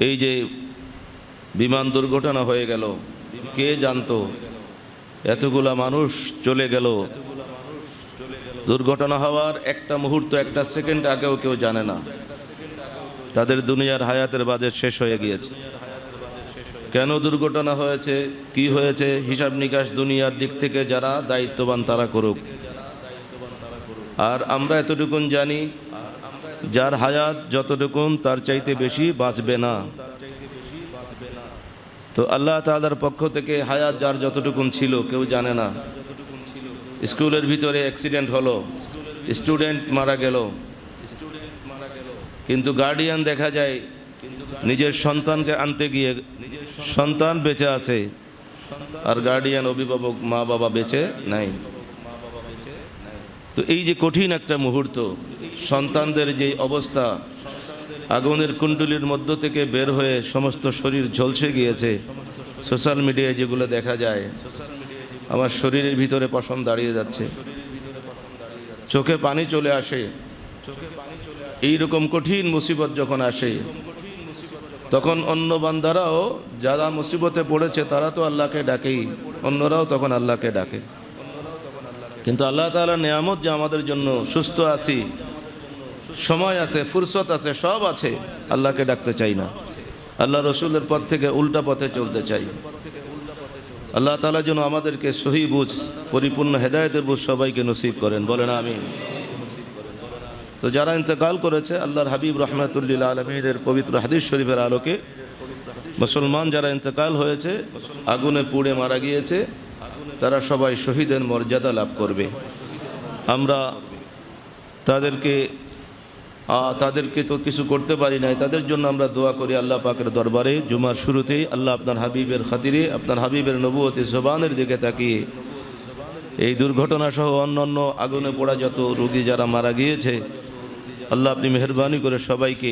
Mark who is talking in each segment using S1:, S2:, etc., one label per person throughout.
S1: এই যে বিমান দুর্ঘটনা হয়ে গেল, কে জানতো এতগুলা মানুষ চলে গেল? দুর্ঘটনা হওয়ার একটা মুহূর্ত, একটা সেকেন্ড আগেও কেউ জানে না তাদের দুনিয়ার হায়াতের বাজেট শেষ হয়ে গিয়েছে। কেন দুর্ঘটনা হয়েছে, কি হয়েছে, হিসাব নিকাশ দুনিয়ার দিক থেকে যারা দায়িত্ববান তারা করুক। আর আমরা এতটুকুন জানি, যার হায়াত যতটুকুন তার চাইতে বেশি বাঁচবে না। তো আল্লাহ তাআলার পক্ষ থেকে হায়াত যার যতটুকুন ছিল কেউ জানে না। স্কুলের ভিতরে অ্যাক্সিডেন্ট হলো, স্টুডেন্ট মারা গেল, কিন্তু গার্ডিয়ান দেখা যায় নিজের সন্তানকে আনতে গিয়ে সন্তান বেঁচে আছে, আর গার্ডিয়ান অভিভাবক মা বাবা বেঁচে নাই। তো এই যে কঠিন একটা মুহূর্ত, সন্তানদের যে অবস্থা, আগুনের কুণ্ডলীর মধ্য থেকে বের হয়ে সমস্ত শরীর ঝলসে গিয়েছে, সোশ্যাল মিডিয়ায় যেগুলো দেখা যায়, আমার শরীরের ভিতরে পশম দাঁড়িয়ে যাচ্ছে, চোখে পানি চলে আসে। এই রকম কঠিন মুসিবত যখন আসে, তখন অন্য বান্দারাও যারা মুসিবতে পড়েছে তারা তো আল্লাহকে ডাকেই, অন্যরাও তখন আল্লাহকে ডাকে। কিন্তু আল্লাহ তাআলার নিয়ামত যে আমাদের জন্য সুস্থ আছি, সময় আছে, ফুরসত আছে, সব আছে, আল্লাহকে ডাকতে চাই না। আল্লাহ রসুলের পথ থেকে উল্টা পথে চলতে চাই। আল্লাহ তাআলা যেন আমাদেরকে সহি বুঝ, পরিপূর্ণ হেদায়েতের বুঝ সবাইকে নসিব করেন, বলেন আমিন। তো যারা ইন্তেকাল করেছে, আল্লাহর হাবিব রাহমাতুল লিল আলামিনের পবিত্র হাদিস শরীফের আলোকে মুসলমান যারা ইন্তেকাল হয়েছে, আগুনে পুড়ে মারা গিয়েছে, তারা সবাই শহীদের মর্যাদা লাভ করবে। আমরা তাদেরকে তো কিছু করতে পারি নাই, তাদের জন্য আমরা দোয়া করি আল্লাহ পাকের দরবারে। জুমার শুরুতেই আল্লাহ আপনার হাবিবের খাতিরে, আপনার হাবিবের নবুয়তি জবানের দিকে তাকিয়ে এই দুর্ঘটনা সহ অন্যান্য আগুনে পোড়া যত রোগী যারা মারা গিয়েছে, আল্লাহ আপনি মেহেরবানি করে সবাইকে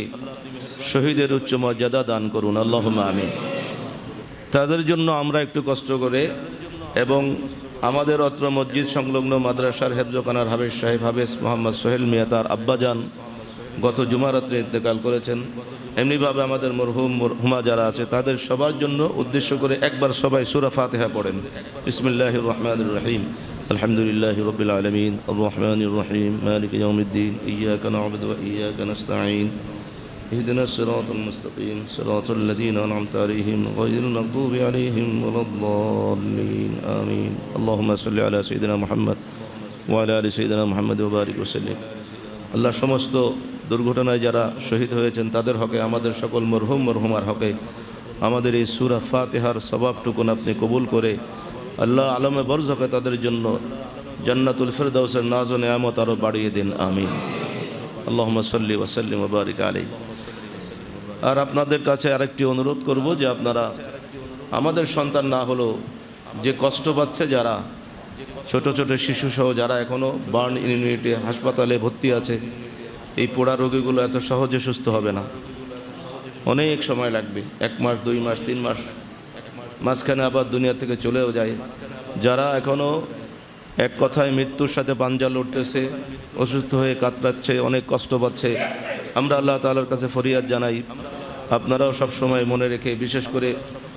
S1: শহীদের উচ্চ মর্যাদা দান করুন, আল্লাহুম্মা আমিন। তাদের জন্য আমরা একটু কষ্ট করে, এবং আমাদের অত্র মসজিদ সংলগ্ন মাদ্রাসার হেফজখানার হাফেজ সাহেব হাফেজ মোহাম্মদ সোহেল মিয়া, তার আব্বাজান গত জুমারাত্রে ইন্তেকাল করেছেন। এমনিভাবে আমাদের মরহুম মরহুমা যারা আছে তাদের সবার জন্য উদ্দেশ্য করে একবার সবাই সূরা ফাতিহা পড়েন। বিসমিল্লাহির রহমানির রহিম। আলহামদুলিল্লাহি রাব্বিল আলামিন, আর রহমানির রহিম, মালিকি ইয়াউমিদ্দিন, ইয়্যাকা না'বুদু ওয়া ইয়্যাকা নাস্তাঈন, ইহদিনাস সিরাতাল মুস্তাকিম, সিরাতাল লাযীনা আন'আমতা আলাইহিম গায়রিল মাগদুবি আলাইহিম ওয়ালাদ-দাল্লিন, আমিন। আল্লাহুম্মা সাল্লি আলা সাইয়্যিদিনা মুহাম্মদ ওয়া আলা আলি সাইয়্যিদিনা মুহাম্মদ ওয়া বারিক ওয়া সাল্লিম। আল্লাহ সমস্ত দুর্ঘটনায় যারা শহীদ হয়েছেন তাদের হকে, আমাদের সকল মরহুম মরহুমার হকে আমাদের এই সূরা ফাতিহার সওয়াবটুকুন আপনি কবুল করে আল্লাহ আলমে বরজখে তাদের জন্য জান্নাতুল ফিরদাউসের নাজ ও নেয়ামত আরও বাড়িয়ে দিন, আমিন। আল্লাহুম্মা সাল্লি ওয়া সাল্লিম ওয়া বারিক আলাইহি। আর আপনাদের কাছে আরেকটি অনুরোধ করব যে আপনারা আমাদের সন্তান না হলেও যে কষ্ট পাচ্ছে যারা, ছোট ছোট শিশুসহ যারা এখনও বার্ন ইউনিটে হাসপাতালে ভর্তি আছে, এই পোড়া রোগীগুলো এত সহজে সুস্থ হবে না, অনেক সময় লাগবে, 1 মাস 2 মাস 3 মাস, মাঝখানে আবার দুনিয়া থেকে চলেও যায়। যারা এখনও এক কথায় মৃত্যুর সাথে পাঞ্জা লড়তেছে, অসুস্থ হয়ে কাতরাচ্ছে, অনেক কষ্ট পাচ্ছে, আমরা আল্লাহ তাআলার কাছে ফরিয়াদ জানাই। আপনারাও সব সময় মনে রেখে, বিশেষ করে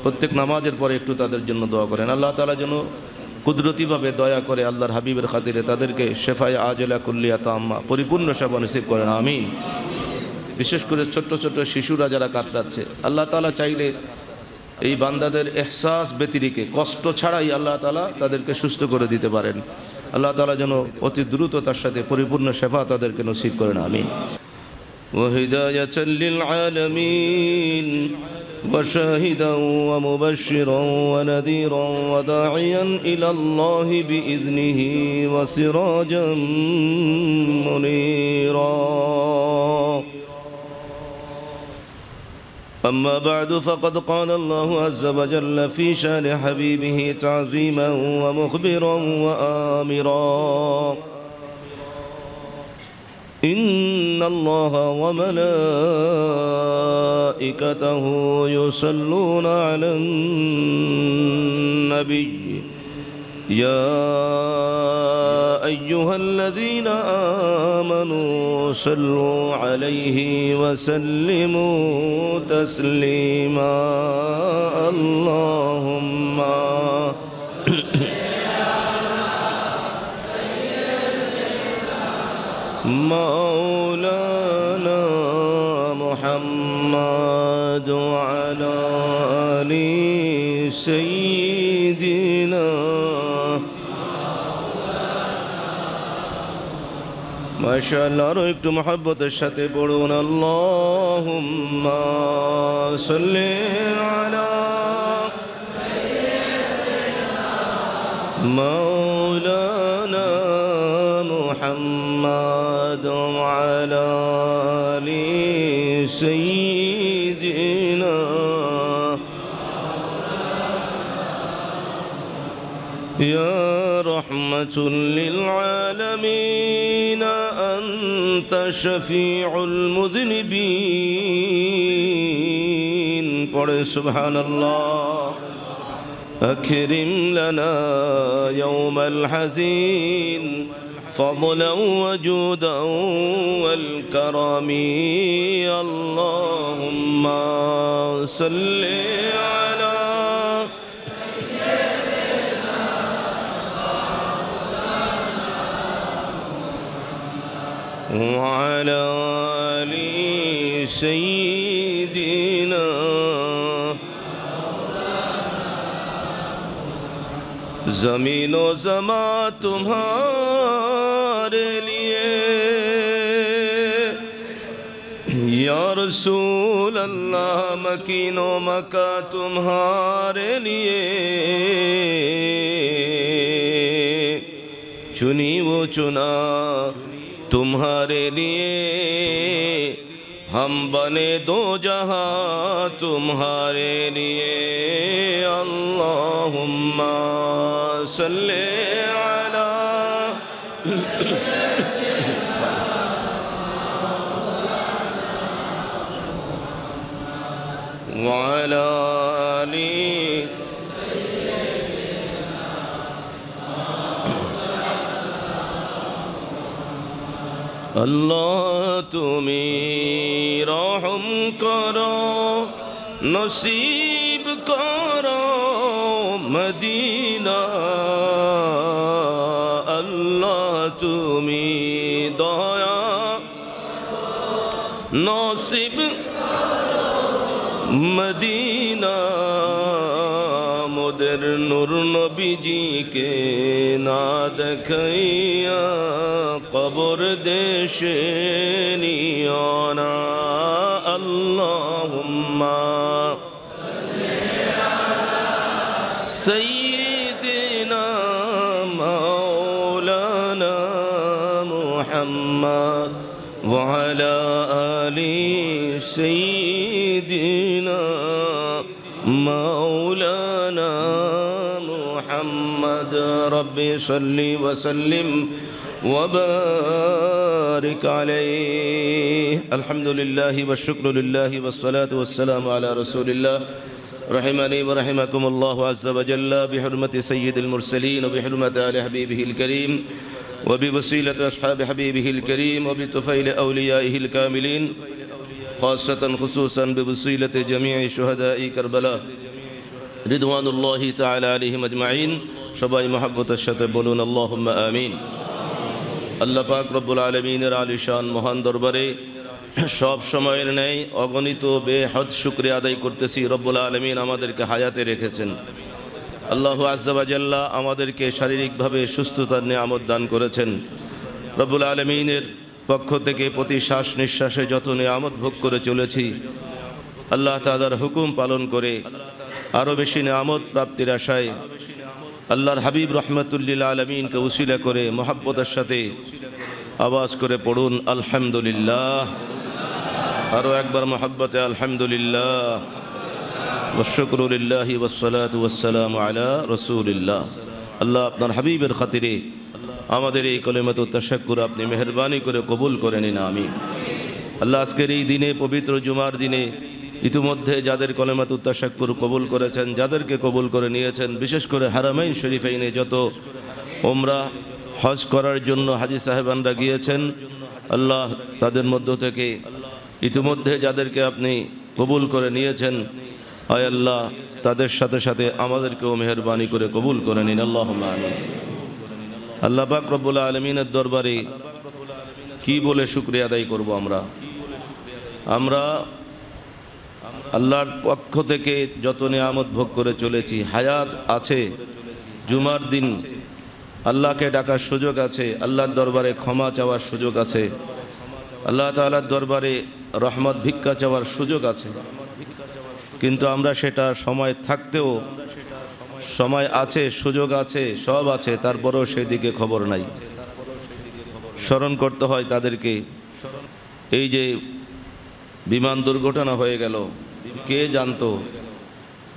S1: প্রত্যেক নামাজের পরে একটু তাদের জন্য দোয়া করেন। আল্লাহ তাআলা যেন কুদরতিভাবে দয়া করে আল্লাহর হাবিবের খাতিরে তাদেরকে শেফায়ে আজলা কুল্লিয়া তাম্মা, পরিপূর্ণ সেবা নসিব করেন, আমিন। বিশেষ করে ছোট্ট ছোট্ট শিশুরা যারা কাতরাচ্ছে, আল্লাহ তাআলা চাইলে এই বান্দাদের এহসাস ব্যতিরিকে কষ্ট ছাড়াই আল্লাহ তাআলা তাদেরকে সুস্থ করে দিতে পারেন। আল্লাহ তাআলা যেন অতি দ্রুততার সাথে পরিপূর্ণ শেফা তাদেরকে নসিব করেন, আমিন। وهداية للعالمين وشاهدا ومبشرا ونذيرا وداعيا إلى الله بإذنه وسراجا منيرا. أما بعد فقد قال الله عز وجل في شان حبيبه تعظيما ومخبرا وآمرا: إن الله وملائكته يصلون على النبي يا أيها الذين آمنوا صلوا عليه وسلموا تسليما اللهم مولانا محمد وعلى آل سيدنا মাশাআল্লাহ আরো একটু মহব্বতের সাথে পড়ুন আল্লাহুম্মা সাল্লি আলা মাওলানা মুহাম্মদ ওয়া আলা আলি সাইয়্যিদিনা ইয়া রাহমাতুল লিল আলামিন أنت شفيع المذنبين قل سبحان الله أكرم لنا يوم الحزين فضلا وجودا والكرم اللهم صل على وعلى آل سيدنا ज़मीन व ज़मा तुम्हारे लिए या रसूल अल्लाह मकीन व मका तुम्हारे लिए चुनी वो चुना तुम्हारे लिए हम बने दो जहां तुम्हारे लिए अल्लाहुम्मा सल्ले अला व अला आली अल्लाह तुमी रहम करो नसीब करो मदीना अल्लाह तुमी दया नसीब मदीना मोदर नूर नबी जी के ना देखैया कब्र देशे नियाना अल्लाहुम्मा सय्यिदिना मौलाना मुहम्मद व अला आली सय्यिदिना मौलाना मुहम्मद रब्बि सल्लि व सल्लिम वबारिक अलैहि अल्हम्दुलिल्लाहि वश्शुक्रु लिल्लाहि वस्सलातु वस्सलामु अला रसूलिल्लाह रहिमनी व रहिमकुमुल्लाहु अज़्ज़ा व जल्ला बिहुर्मति सय्यिदिल मुरसलीन व बिहुर्मति आलि हबीबिहिल करीम व बिवसीलति अस्हाबि हबीबिहिल करीम व बितुफ़ैल औलियाइहिल कामिलीन खासतन खुसूसन बिवसीलति जमीइ शुहदाइ करबला रिदवानुल्लाहि ताआला अलैहिम अजमाइन सबाई मोहब्बतेर साथे बोलुन अल्लाहुम्मा आमीन। আল্লাহ পাক রব্বুল আলামিনের আলিশান মহান দরবারে সব সময়ের ন্যায় অগণিত বেহদ শুকরিয়া আদায় করতেছি। রব্বুল আলামিন আমাদেরকে হায়াতে রেখেছেন। আল্লাহু আজ্জা ওয়া জাল্লা আমাদেরকে শারীরিকভাবে সুস্থতার নিয়ামত দান করেছেন। রব্বুল আলামিনের পক্ষ থেকে প্রতি শ্বাস নিঃশ্বাসে যত নিয়ামত ভোগ করে চলেছি, আল্লাহ তাআলার হুকুম পালন করে আরও বেশি নিয়ামত প্রাপ্তির আশায় আল্লাহর হাবিব রহমতুল্লিল আলমিনকে উসিলা করে মোহাব্বতের সাথে আওয়াজ করে পড়ুন আলহামদুলিল্লাহ। আরও একবার মোহাব্বতে আলহামদুলিল্লাহ ওয়াশকুরুলিল্লাহি ওয়াসসালাতু ওয়াসসালামু আলা রাসূলিল্লাহ। আল্লাহ আপনার হাবিবের খাতিরে আমাদের এই কলিমাতুত তাশাক্কুর আপনি মেহেরবানি করে কবুল করে নিন, আমিন। আল্লাহ আজকের এই দিনে, পবিত্র জুমার দিনে ইতিমধ্যে যাদের কলিমাতুত তাশাক্কুর কবুল করেছেন, যাদেরকে কবুল করে নিয়েছেন, বিশেষ করে হারামাইন শরীফাইনে যত উমরা হজ করার জন্য হাজী সাহেবানরা গিয়েছেন, আল্লাহ তাদের মধ্য থেকে ইতিমধ্যে যাদেরকে আপনি কবুল করে নিয়েছেন, আয় আল্লাহ তাদের সাথে সাথে আমাদেরকেও মেহেরবানি করে কবুল করে নিন। আল্লাহুম্মা আমিন। আল্লাহ পাক রব্বুল আলামিনের দরবারে কি বলে শুকরিয়া আদায় করব? আমরা আল্লাহর পক্ষ থেকে যত নিয়ামত ভোগ করে চলেছি, হায়াত আছে, জুমার দিন আল্লাহকে ডাকার সুযোগ আছে, আল্লাহর দরবারে ক্ষমা চাওয়ার সুযোগ আছে, আল্লাহ তাআলার দরবারে রহমত ভিক্ষা চাওয়ার সুযোগ আছে, কিন্তু আমরা সেটা সময় থাকতেও, সময় আছে, সুযোগ আছে, সব আছে, তারপরেও সেদিকে খবর নাই। স্মরণ করতে হয় তাদেরকে। এই যে বিমান দুর্ঘটনা হয়ে গেল, কে জানতো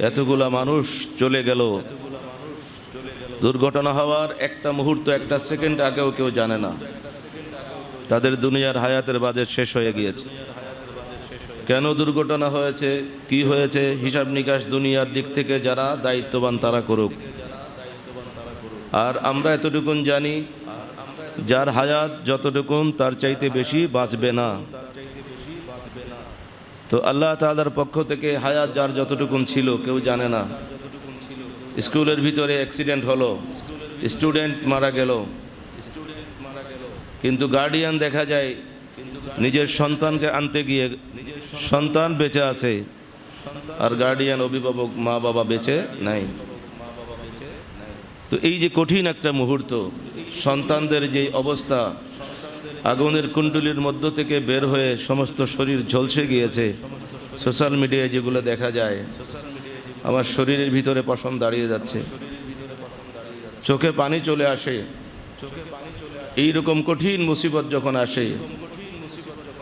S1: এতগুলা মানুষ চলে গেল? দুর্ঘটনা হওয়ার একটা মুহূর্ত, একটা সেকেন্ড আগেও কেউ জানে না তাদের দুনিয়ার হায়াতের বাজেট শেষ হয়ে গিয়েছে। কেন দুর্ঘটনা হয়েছে, কি হয়েছে, হিসাব নিকাশ দুনিয়ার দিক থেকে যারা দায়িত্ববান তারা করুক। আর আমরা এতটুকুন জানি, যার হায়াত যতটুকুন তার চাইতে বেশি বাঁচবে না। তো আল্লাহ তাআলার পক্ষ থেকে হায়াত যার যতটুকুন ছিল কেউ জানে না। স্কুলের ভিতরে অ্যাক্সিডেন্ট হলো, স্টুডেন্ট মারা গেল, কিন্তু গার্ডিয়ান দেখা যায় নিজের সন্তানকে আনতে গিয়ে সন্তান বেঁচে আছে, আর গার্ডিয়ান, অভিভাবক, মা বাবা বেঁচে নাই। তো এই যে কঠিন একটা মুহূর্ত, সন্তানদের যে অবস্থা, আগুনের কুণ্ডলীর মধ্য থেকে বের হয়ে সমস্ত শরীর ঝলসে গিয়েছে, সোশ্যাল মিডিয়ায় যেগুলো দেখা যায়, আমার শরীরের ভিতরে পশম দাঁড়িয়ে যাচ্ছে, চোখে পানি চলে আসে। এইরকম কঠিন মুসিবত যখন আসে,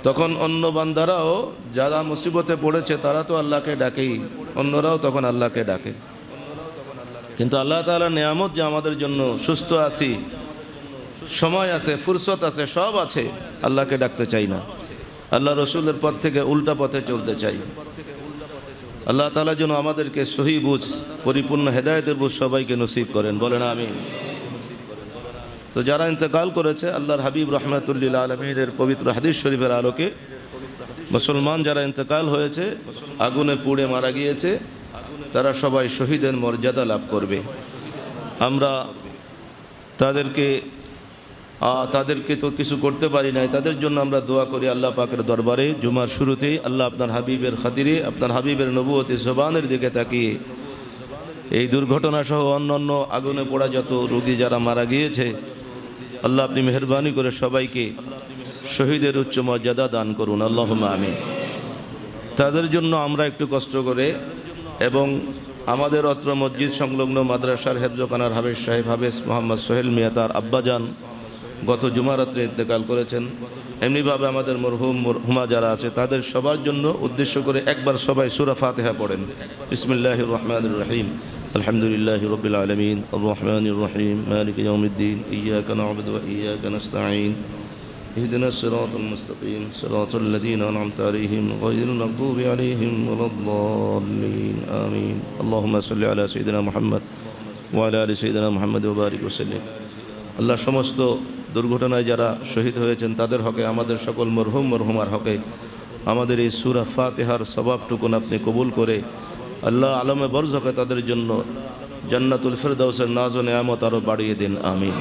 S1: তখন অন্য বান্দারাও যারা মুসিবতে পড়েছে তারা তো আল্লাহকে ডাকেই, অন্যরাও তখন আল্লাহকে ডাকে। কিন্তু আল্লাহ তাআলার নিয়ামত যে আমাদের জন্য সুস্থ আছি, সময় আছে, ফুরসত আছে, সব আছে, আল্লাহকে ডাকতে চাই না, আল্লাহ রসুলের পথ থেকে উল্টা পথে চলতে চাই। আল্লাহ তাআলা যেন আমাদেরকে সহি বুঝ, পরিপূর্ণ হেদায়েতের বুঝ সবাইকে নসিব করেন, বলেন আমিন। তো যারা ইন্তেকাল করেছে, আল্লাহর হাবিব রাহমাতুল লিল আলামিনের পবিত্র হাদিস শরীফের আলোকে মুসলমান যারা ইন্তেকাল হয়েছে, আগুনে পুড়ে মারা গিয়েছে, তারা সবাই শহীদের মর্যাদা লাভ করবে। আমরা তাদেরকে তো কিছু করতে পারি নাই, তাদের জন্য আমরা দোয়া করি আল্লাহ পাকের দরবারে। জুমার শুরুতেই আল্লাহ আপনার হাবিবের খাতিরে, আপনার হাবিবের নবুয়তের জবানের দিকে তাকিয়ে এই দুর্ঘটনা সহ অন্যান্য আগুনে পোড়া যত রোগী যারা মারা গিয়েছে, আল্লাহ আপনি মেহেরবানি করে সবাইকে শহীদের উচ্চ মর্যাদা দান করুন, আল্লাহুম্মা আমিন। তাদের জন্য আমরা একটু কষ্ট করে, এবং আমাদের অত্র মসজিদ সংলগ্ন মাদ্রাসার হেফজখানার হাফেজ সাহেব হাফেজ মোহাম্মদ সোহেল মিয়া, তার আব্বাজান গত জুমারাত্রে ইন্তেকাল করেছেন। এমনিভাবে আমাদের মরহুমা যারা আছে তাদের সবার জন্য উদ্দেশ্য করে একবার সবাই সূরা ফাতিহা পড়েন। বিসমিল্লাহির রহমানির রহিম। আলহামদুলিল্লাহি রাব্বিল আলামিন, আর রহমানির রহিম, মালিকি ইয়াউমিদ্দিন, ইয়্যাকা না'বুদু ওয়া ইয়্যাকা নাস্তাঈন, ইহদিনাস সিরাতাল মুস্তাকিম, সিরাতাল লাযীনা আন'আমতা আলাইহিম গায়রিল মাগদুবি আলাইহিম ওয়ালাদ-দাল্লিন, আমিন। আল্লাহুম্মা সাল্লি আলা সাইয়্যিদিনা মুহাম্মদ ওয়া আলা আলি সাইয়্যিদিনা মুহাম্মদ ওয়া বারিক ওয়া সাল্লিম। আল্লাহ সমস্ত দুর্ঘটনায় যারা শহীদ হয়েছেন তাদের হকে, আমাদের সকল মরহুমার হকে আমাদের এই সূরা ফাতিহার সওয়াবটুকুন আপনি কবুল করে আল্লাহ আলমে বরজখে তাদের জন্য জান্নাতুল ফিরদাউসের নাজ ও নেয়ামত আরও বাড়িয়ে দিন, আমিন।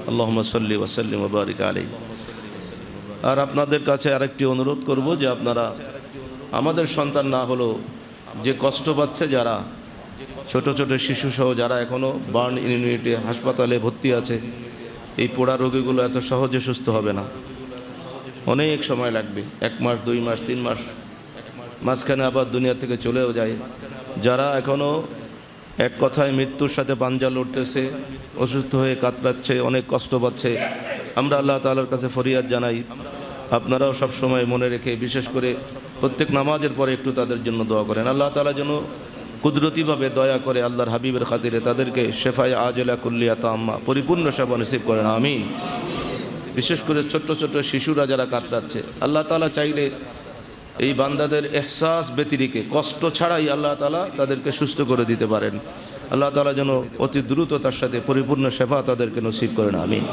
S1: আল্লাহুম্মা সাল্লি ওয়া সাল্লিম ওয়া বারিক আলাইহি। আর আপনাদের কাছে আরেকটি অনুরোধ করব যে আপনারা আমাদের সন্তান না হলেও যে কষ্ট পাচ্ছে, যারা ছোট ছোট শিশুসহ যারা এখনও বার্ন ইউনিটে হাসপাতালে ভর্তি আছে, এই পোড়া রোগীগুলো এত সহজে সুস্থ হবে না, অনেক সময় লাগবে, 1 মাস 2 মাস 3 মাস, মাঝখানে আবার দুনিয়া থেকে চলেও যায়। যারা এখনও এক কথায় মৃত্যুর সাথে পাঞ্জা লড়তেছে, অসুস্থ হয়ে কাতরাচ্ছে, অনেক কষ্ট পাচ্ছে, আমরা আল্লাহ তাআলার কাছে ফরিয়াদ জানাই। আপনারাও সব সময় মনে রেখে, বিশেষ করে প্রত্যেক নামাজের পরে একটু তাদের জন্য দোয়া করেন। আল্লাহ তাআলা যেন কুদরতিভাবে দয়া করে আল্লাহর হাবিবের খাতিরে তাদেরকে শেফায়ে আজলা কুল্লিয়া তাম্মা, পরিপূর্ণ সেবা নসিব করেন, আমিন। বিশেষ করে ছোট্ট ছোট্ট শিশুরা যারা কাতরাচ্ছে, আল্লাহ তাআলা চাইলে এই বান্দাদের এহসাস ব্যতিরেকে, কষ্ট ছাড়াই আল্লাহ তাআলা তাদেরকে সুস্থ করে দিতে পারেন। আল্লাহ তাআলা যেন অতি দ্রুততার সাথে পরিপূর্ণ শেফা তাদেরকে নসিব করেন, আমিন।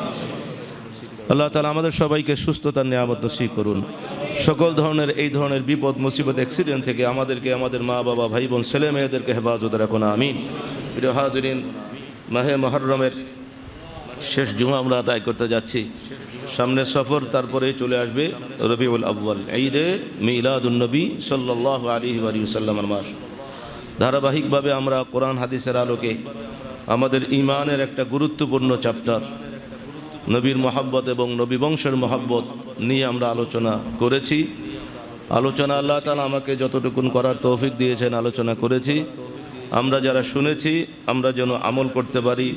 S1: আল্লাহ তাআলা আমাদের সবাইকে সুস্থতার নিয়ামত নসিব করুন। সকল ধরনের এই ধরনের বিপদ মুসিবত অ্যাক্সিডেন্ট থেকে আমাদেরকে, আমাদের মা বাবা ভাই বোন ছেলে মেয়েদেরকে হেফাজতে রাখুন, আমিন। প্রিয় হাজিরিন, মাহে মুহররমের শেষ জুমা আমরা আদায় করতে যাচ্ছি। সামনে সফর, তারপরে চলে আসবে রবিউল আউয়াল, ঈদে মিলাদুন নবী সাল্লাল্লাহু আলাইহি ওয়া সাল্লামের মাস। ধারাবাহিকভাবে আমরা কোরআন হাদিসের আলোকে আমাদের ঈমানের একটা গুরুত্বপূর্ণ চ্যাপ্টার নবীর মহব্বত এবং নবী বংশের মহব্বত নিয়ে আমরা আলোচনা করেছি। আলোচনা আল্লাহ তাআলা আমাকে যতটুকুন করার তৌফিক দিয়েছেন আলোচনা করেছি। আমরা যারা শুনেছি আমরা যেন আমল করতে পারি,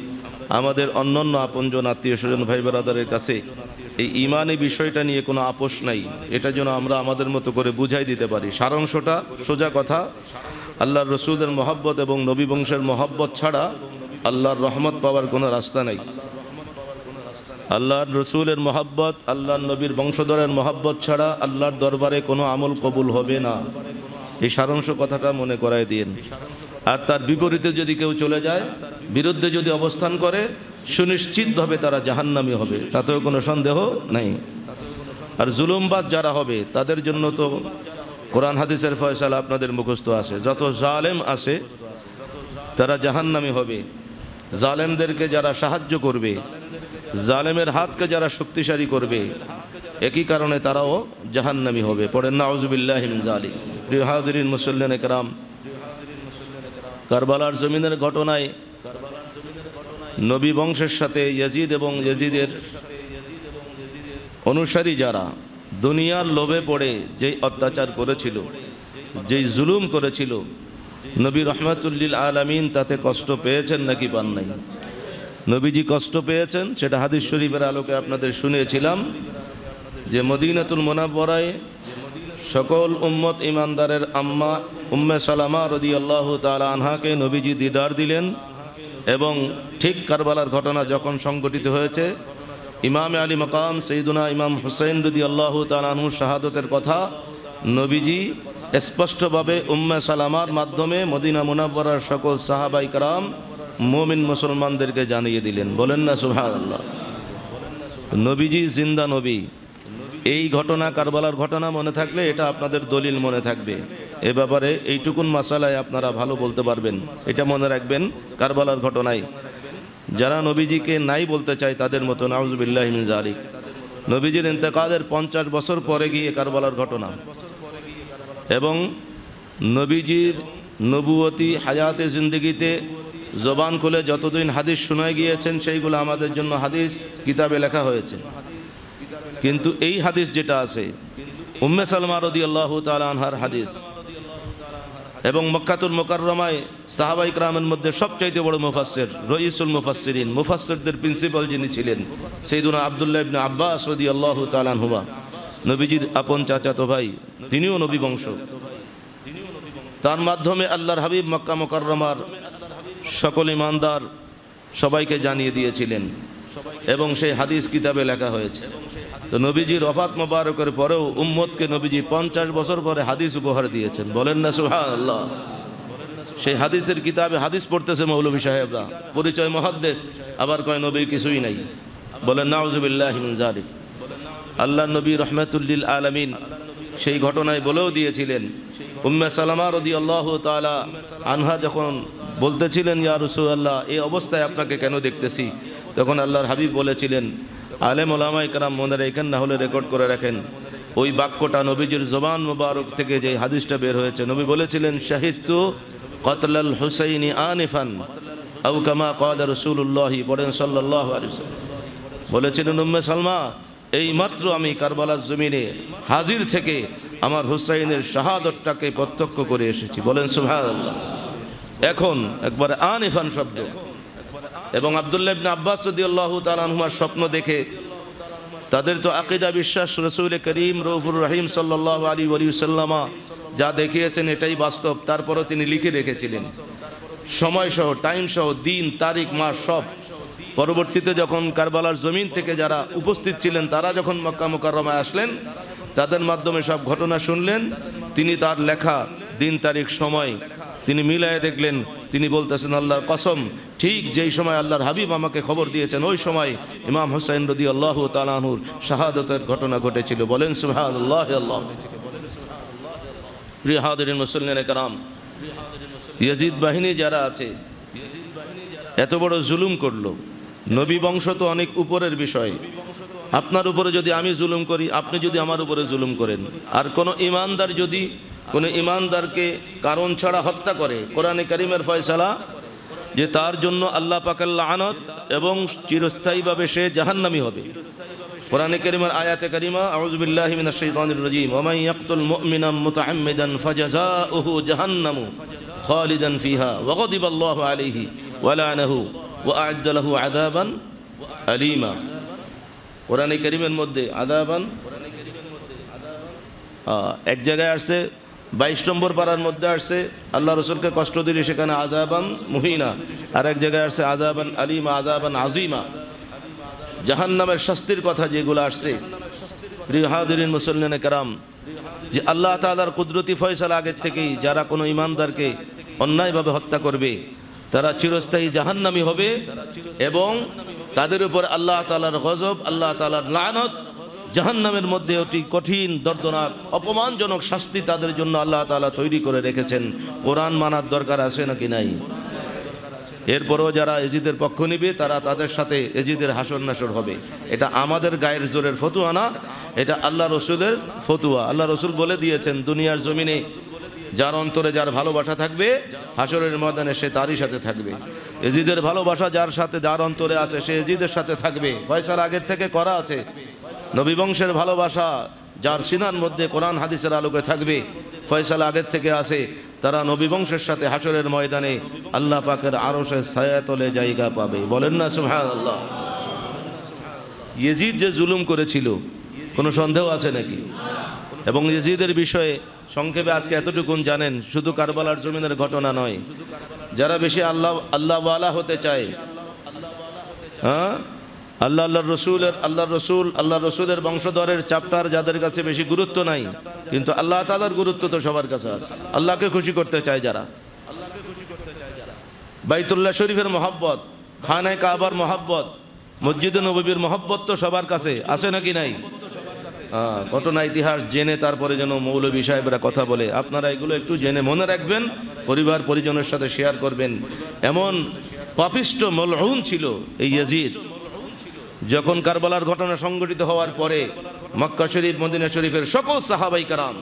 S1: আমাদের অন্যান্য আপনজন আত্মীয় স্বজন ভাই ব্রাদারের কাছে এই ঈমানি বিষয়টা নিয়ে কোনো আপোষ নাই, এটা যেন আমরা আমাদের মতো করে বুঝাই দিতে পারি। সারাংশটা সোজা কথা, আল্লাহর রসুলের মহব্বত এবং নবী বংশের মহব্বত ছাড়া আল্লাহর রহমত পাওয়ার কোনো রাস্তা নাই। আল্লাহর রসুলের মহব্বত, আল্লাহর নবীর বংশধরের মহব্বত ছাড়া আল্লাহর দরবারে কোনো আমল কবুল হবে না। এই সারাংশ কথাটা মনে করায় দিন। আর তার বিপরীতে যদি কেউ চলে যায়, বিরুদ্ধে যদি অবস্থান করে, সুনিশ্চিতভাবে তারা জাহান্নামী হবে, তাতেও কোনো সন্দেহ নাই। আর জুলুমবাজ যারা হবে তাদের জন্য তো কোরআন হাদিসের ফয়সালা আপনাদের মুখস্থ আছে। যত জালেম আছে তারা জাহান্নামী হবে। জালেমদেরকে যারা সাহায্য করবে, জালেমের হাতকে যারা শক্তিশালী করবে, একই কারণে তারাও জাহান্নামী হবে। পড়েন নাউযুবিল্লাহি মিন যালিক। প্রিয় হাজিরিন মুসল্লিন একরাম, কারবালার জমিনের ঘটনায় নবী বংশের সাথে ইয়াজিদ এবং ইয়াজিদের অনুসারী যারা দুনিয়ার লোভে পড়ে যেই অত্যাচার করেছিল, যেই জুলুম করেছিল, নবী রহমাতুল লিল আলামিন তাতে কষ্ট পেয়েছেন নাকি পান নাই? নবীজি কষ্ট পেয়েছেন, সেটা হাদিস শরীফের আলোকে আপনাদের শুনিয়েছিলাম যে মদিনাতুল মুনাওয়ারায় সকল উম্মত ইমানদারের আম্মা উম্মে সালামা রাদিয়াল্লাহু তাআলা আনহাকে নবীজি দিদার দিলেন। এবং ঠিক কারবালার ঘটনা যখন সংঘটিত হয়েছে, ইমামে আলী মাকাম সৈয়দুনা ইমাম হুসাইন রাদিয়াল্লাহু তাআলা আনহুর শাহাদতের কথা নবীজি স্পষ্টভাবে উম্মে সালামার মাধ্যমে মদিনা মুনাওয়ারার সকল সাহাবায়ে কেরাম মুমিন মুসলমানদেরকে জানিয়ে দিলেন। বলেন না সুবহানাল্লাহ। নবীজি জিন্দা নবী। এই ঘটনা, কারবালার ঘটনা মনে থাকলে এটা আপনাদের দলিল মনে থাকবে। এ ব্যাপারে এইটুকুন মাসালায় আপনারা ভালো বলতে পারবেন, এটা মনে রাখবেন। কারবালার ঘটনায় যারা নবীজিকে নাই বলতে চায় তাদের মতো, নাউযুবিল্লাহি মিন যালিক। নবীজির ইন্তেকালের 50 বছর পরে গিয়ে কারবালার ঘটনা, এবং নবীজির নবুয়তি হায়াতে জিন্দেগিতে জবান খুলে যতদিন হাদিস শোনায় গিয়েছেন সেইগুলো আমাদের জন্য হাদিস কিতাবে লেখা হয়েছে। কিন্তু এই হাদিস যেটা আছে উম্মে সালমা রাদিয়াল্লাহু তাআলা আনহার হাদিস, এবং মক্কাতুল মুকাররমায় সাহাবায়ে কেরামের মধ্যে সবচাইতে বড় মুফাসসির, রইসুল মুফাসসিরিন, মুফাসসিরদের প্রিন্সিপাল যিনি ছিলেন সাইয়্যিদুনা আব্দুল্লাহ ইবনে আব্বাস রাদিয়াল্লাহু তাআলা আনহুমা, নবীজির আপন চাচাতো ভাই, তিনিও নবী বংশ। তার মাধ্যমে আল্লাহর হাবিব মক্কা মুকাররমার সকল ইমানদার সবাইকে জানিয়ে দিয়েছিলেন, এবং সেই হাদিস কিতাবে লেখা হয়েছে। তো নবীজির ওফাত মোবারকের পরেও উম্মতকে নবীজি 50 বছর পরে হাদিস উপহার দিয়েছেন। বলেন না সুবহানাল্লাহ। সেই হাদিসের কিতাবে হাদিস পড়তেছে মৌলভী সাহেবরা, পরিচয় মুহাদ্দিস, আবার কয় নবীর কিছুই নাই। বলেন নাউযুবিল্লাহি মিন যালিক। আল্লাহ নবী রহমাতুল লিল আলামিন সেই ঘটনায় বলেও দিয়েছিলেন। উম্মে সালামা রাদিয়াল্লাহু তাআলা আনহা যখন বলতেছিলেন, ইয়া রাসূলুল্লাহ, এই অবস্থায় আপনাকে কেন দেখতেছি, তখন আল্লাহর হাবিব বলেছিলেন, আলেম ওলামায়ে কেরাম মনে রাখেন, না হলে রেকর্ড করে রাখেন, ওই বাক্যটা নবীজির জবান মুবারক থেকে যে হাদিসটা বের হয়েছে, নবী বলেছিলেন, শাহিদতু কতলাল হুসাইনি আনিফান আও কামা ক্বালা রাসূলুল্লাহ, পড়েন সাল্লাল্লাহু আলাইহি ওয়াসাল্লাম। বলেছিলেন উম্মে সালমা, এই মাত্র আমি কারবালার জমিনে হাজির থেকে আমার হুসাইনের শাহাদতটাকে প্রত্যক্ষ করে এসেছি। বলেন সুবহানাল্লাহ। এখন একবারে আনিফান শব্দ। এবং আব্দুল্লাহ ইবনে আব্বাস রাদিয়াল্লাহু তাআলা আনহুমার স্বপ্ন দেখে, তাদের তো আকীদা বিশ্বাস রাসূল করিম রউফুর রহিম সাল্লাল্লাহু আলাইহি ওয়াসাল্লাম যা দেখিয়েছেন এটাই বাস্তব। তারপরও তিনি লিখে রেখেছিলেন সময়সহ, টাইমসহ, দিন, তারিখ, মাস সব। পরবর্তীতে যখন কারবালার জমিন থেকে যারা উপস্থিত ছিলেন তারা যখন মক্কা মুকাররমায় আসলেন, তাদের মাধ্যমে সব ঘটনা শুনলেন। তিনি তার লেখা দিন, তারিখ, সময় তিনি মিলায়ে দেখলেন, তিনি বলতেছেন আল্লাহর কসম, ঠিক যেই সময় আল্লাহর হাবিব আমাকে খবর দিয়েছেন ওই সময় ইমাম হুসাইন রাদিয়াল্লাহু তাআলা আনহুর শাহাদাতের ঘটনা ঘটেছিল। বলেন সুবহানাল্লাহ। আল্লাহ। প্রিয় হাজিরিন মুসল্লিনে কেরাম, ইয়াজিদ বাহিনী যারা আছে এত বড় জুলুম করলো। নবী বংশ তো অনেক উপরের বিষয়। আপনার উপরে যদি আমি জুলুম করি, আপনি যদি আমার উপরে জুলুম করেন, আর কোনো ইমানদার যদি কোনো ইমানদারকে কারণ ছাড়া হত্যা করে, কোরআনে কারিমের ফয়সালা যে তার জন্য আল্লাহ পাকের লানত এবং চিরস্থায়ীভাবে সে জাহান্নামী হবে। কোরআনে কারিমের আয়াতে কারিমা, আউযু বিল্লাহি মিনাশ শাইতানির রাজীম, ওয়া মান ইয়াকতুল মুমিনান মুতাআম্মিদান ফাজাযাউহু জাহান্নামু খালিদান ফিহা ওয়া গাদিবাল্লাহু আলাইহি ওয়া লা'নাহু ওয়া আ'আদ্দা লাহু আযাবান আলীমা। কোরআনে কারিমের মধ্যে আযাবান এক জায়গায় আসছে, 22 নম্বর পারার মধ্যে আসছে আল্লাহ রসুলকে কষ্ট দিলে সেখানে আযাবান মুহিনা, আর এক জায়গায় আসছে আযাবান আলীমা, আযাবান আযীমা। জাহান্নামের শাস্তির কথা যেগুলো আসছে, প্রিয় হাজিরিন মুসল্লিনে কেরাম, যে আল্লাহ তাআলার কুদরতি ফয়সালা আগের থেকেই যারা কোনো ইমানদারকে অন্যায়ভাবে হত্যা করবে তারা চিরস্থায়ী জাহান্নামী হবে এবং তাদের উপর আল্লাহ তাআলার গজব, আল্লাহ তাআলার লানত, জাহান্নামের মধ্যে অতি কঠিন দর্দনাক অপমানজনক শাস্তি তাদের জন্য আল্লাহ তাআলা তৈরি করে রেখেছেন। কোরআন মানার দরকার আছে নাকি নাই? এরপরও যারা এজিদের পক্ষ নিবে তারা তাদের সাথে এজিদের হাসর নাসর হবে। এটা আমাদের গায়ের জোরের ফতুয়া না, এটা আল্লাহ রসুলের ফতুয়া। আল্লাহ রসুল বলে দিয়েছেন, দুনিয়ার জমিনে যার অন্তরে যার ভালোবাসা থাকবে হাসরের ময়দানে সে তারই সাথে থাকবে। এজিদের ভালোবাসা যার সাথে যার অন্তরে আছে সে এজিদের সাথে থাকবে, ফয়সালা আগের থেকে করা আছে। নবী বংশের ভালোবাসা যার সিনার মধ্যে কোরআন হাদিসের আলোকে থাকবে, ফয়সালা আগের থেকে আছে, তারা নবী বংশের সাথে হাসরের ময়দানে আল্লাহ পাকের আরশের ছায়াতলে জায়গা পাবে। বলেন না সুবহানাল্লাহ। ইয়াজিদ যে জুলুম করেছিল কোনো সন্দেহ আছে নাকি? এবং ইয়াজিদের বিষয়ে সংক্ষেপে আজকে এতটুকুন জানেন, শুধু কারবালার জমিনের ঘটনা নয়, যারা বেশি আল্লাহওয়ালা হতে চায়, হ্যাঁ, আল্লাহ রসুলের বংশধরের চাপ্টার যাদের কাছে বেশি গুরুত্ব নাই, কিন্তু আল্লাহ তাআলার গুরুত্ব তো সবার কাছে আছে। আল্লাহকে খুশি করতে চায় যারা, বাইতুল্লাহ শরীফের মহব্বত, খানায়ে কাবার মহব্বত, মসজিদে নববীর মহব্বত তো সবার কাছে আছে নাকি নাই? ঘটনা ইতিহাস জেনে তারপরে যেন মৌলভী সাহেবরা কথা বলে, আপনারা এগুলো একটু জেনে মনে রাখবেন, পরিবার পরিজনের সাথে শেয়ার করবেন। এমন পাপিষ্ট মলউন ছিল এই ইয়াজিদ। যখন কারবালার ঘটনা সংঘটিত হওয়ার পরে মক্কা শরীফ, মদিনা শরীফের সকল সাহাবাই কারাম,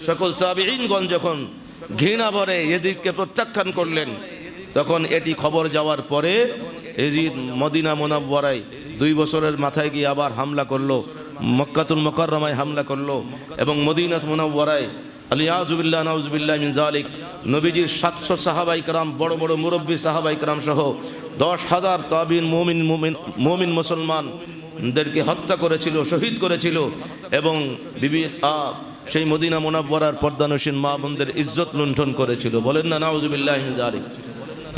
S1: সকল তাবিঈনগণ যখন ঘৃণা ভরে ইয়াজিদকে প্রত্যাখ্যান করলেন, তখন এটি খবর যাওয়ার পরে ইয়াজিদ মদিনা মুনাওয়ারায় 2 বছরের মাথায় গিয়ে আবার হামলা করলো, মক্কাতুল মুকাররমায় হামলা করলো এবং মদিনাত মুনাওয়ারায় আলিয়াযুবিল্লাহ নাউযুবিল্লাহ মিন যালিক নবীজির 700 সাহাবাই کرام, বড় বড় মুরব্বী সাহাবাই کرام সহ 10,000 তাবিন মুমিন মুসলমানদেরকে হত্যা করেছিল, শহীদ করেছিল এবং সেই মদিনা মুনাওয়ারার পর্দানসীন মা বোনদের ইজ্জত লুণ্ঠন করেছিল। বলেন না নাউযুবিল্লাহ মিন যালিক।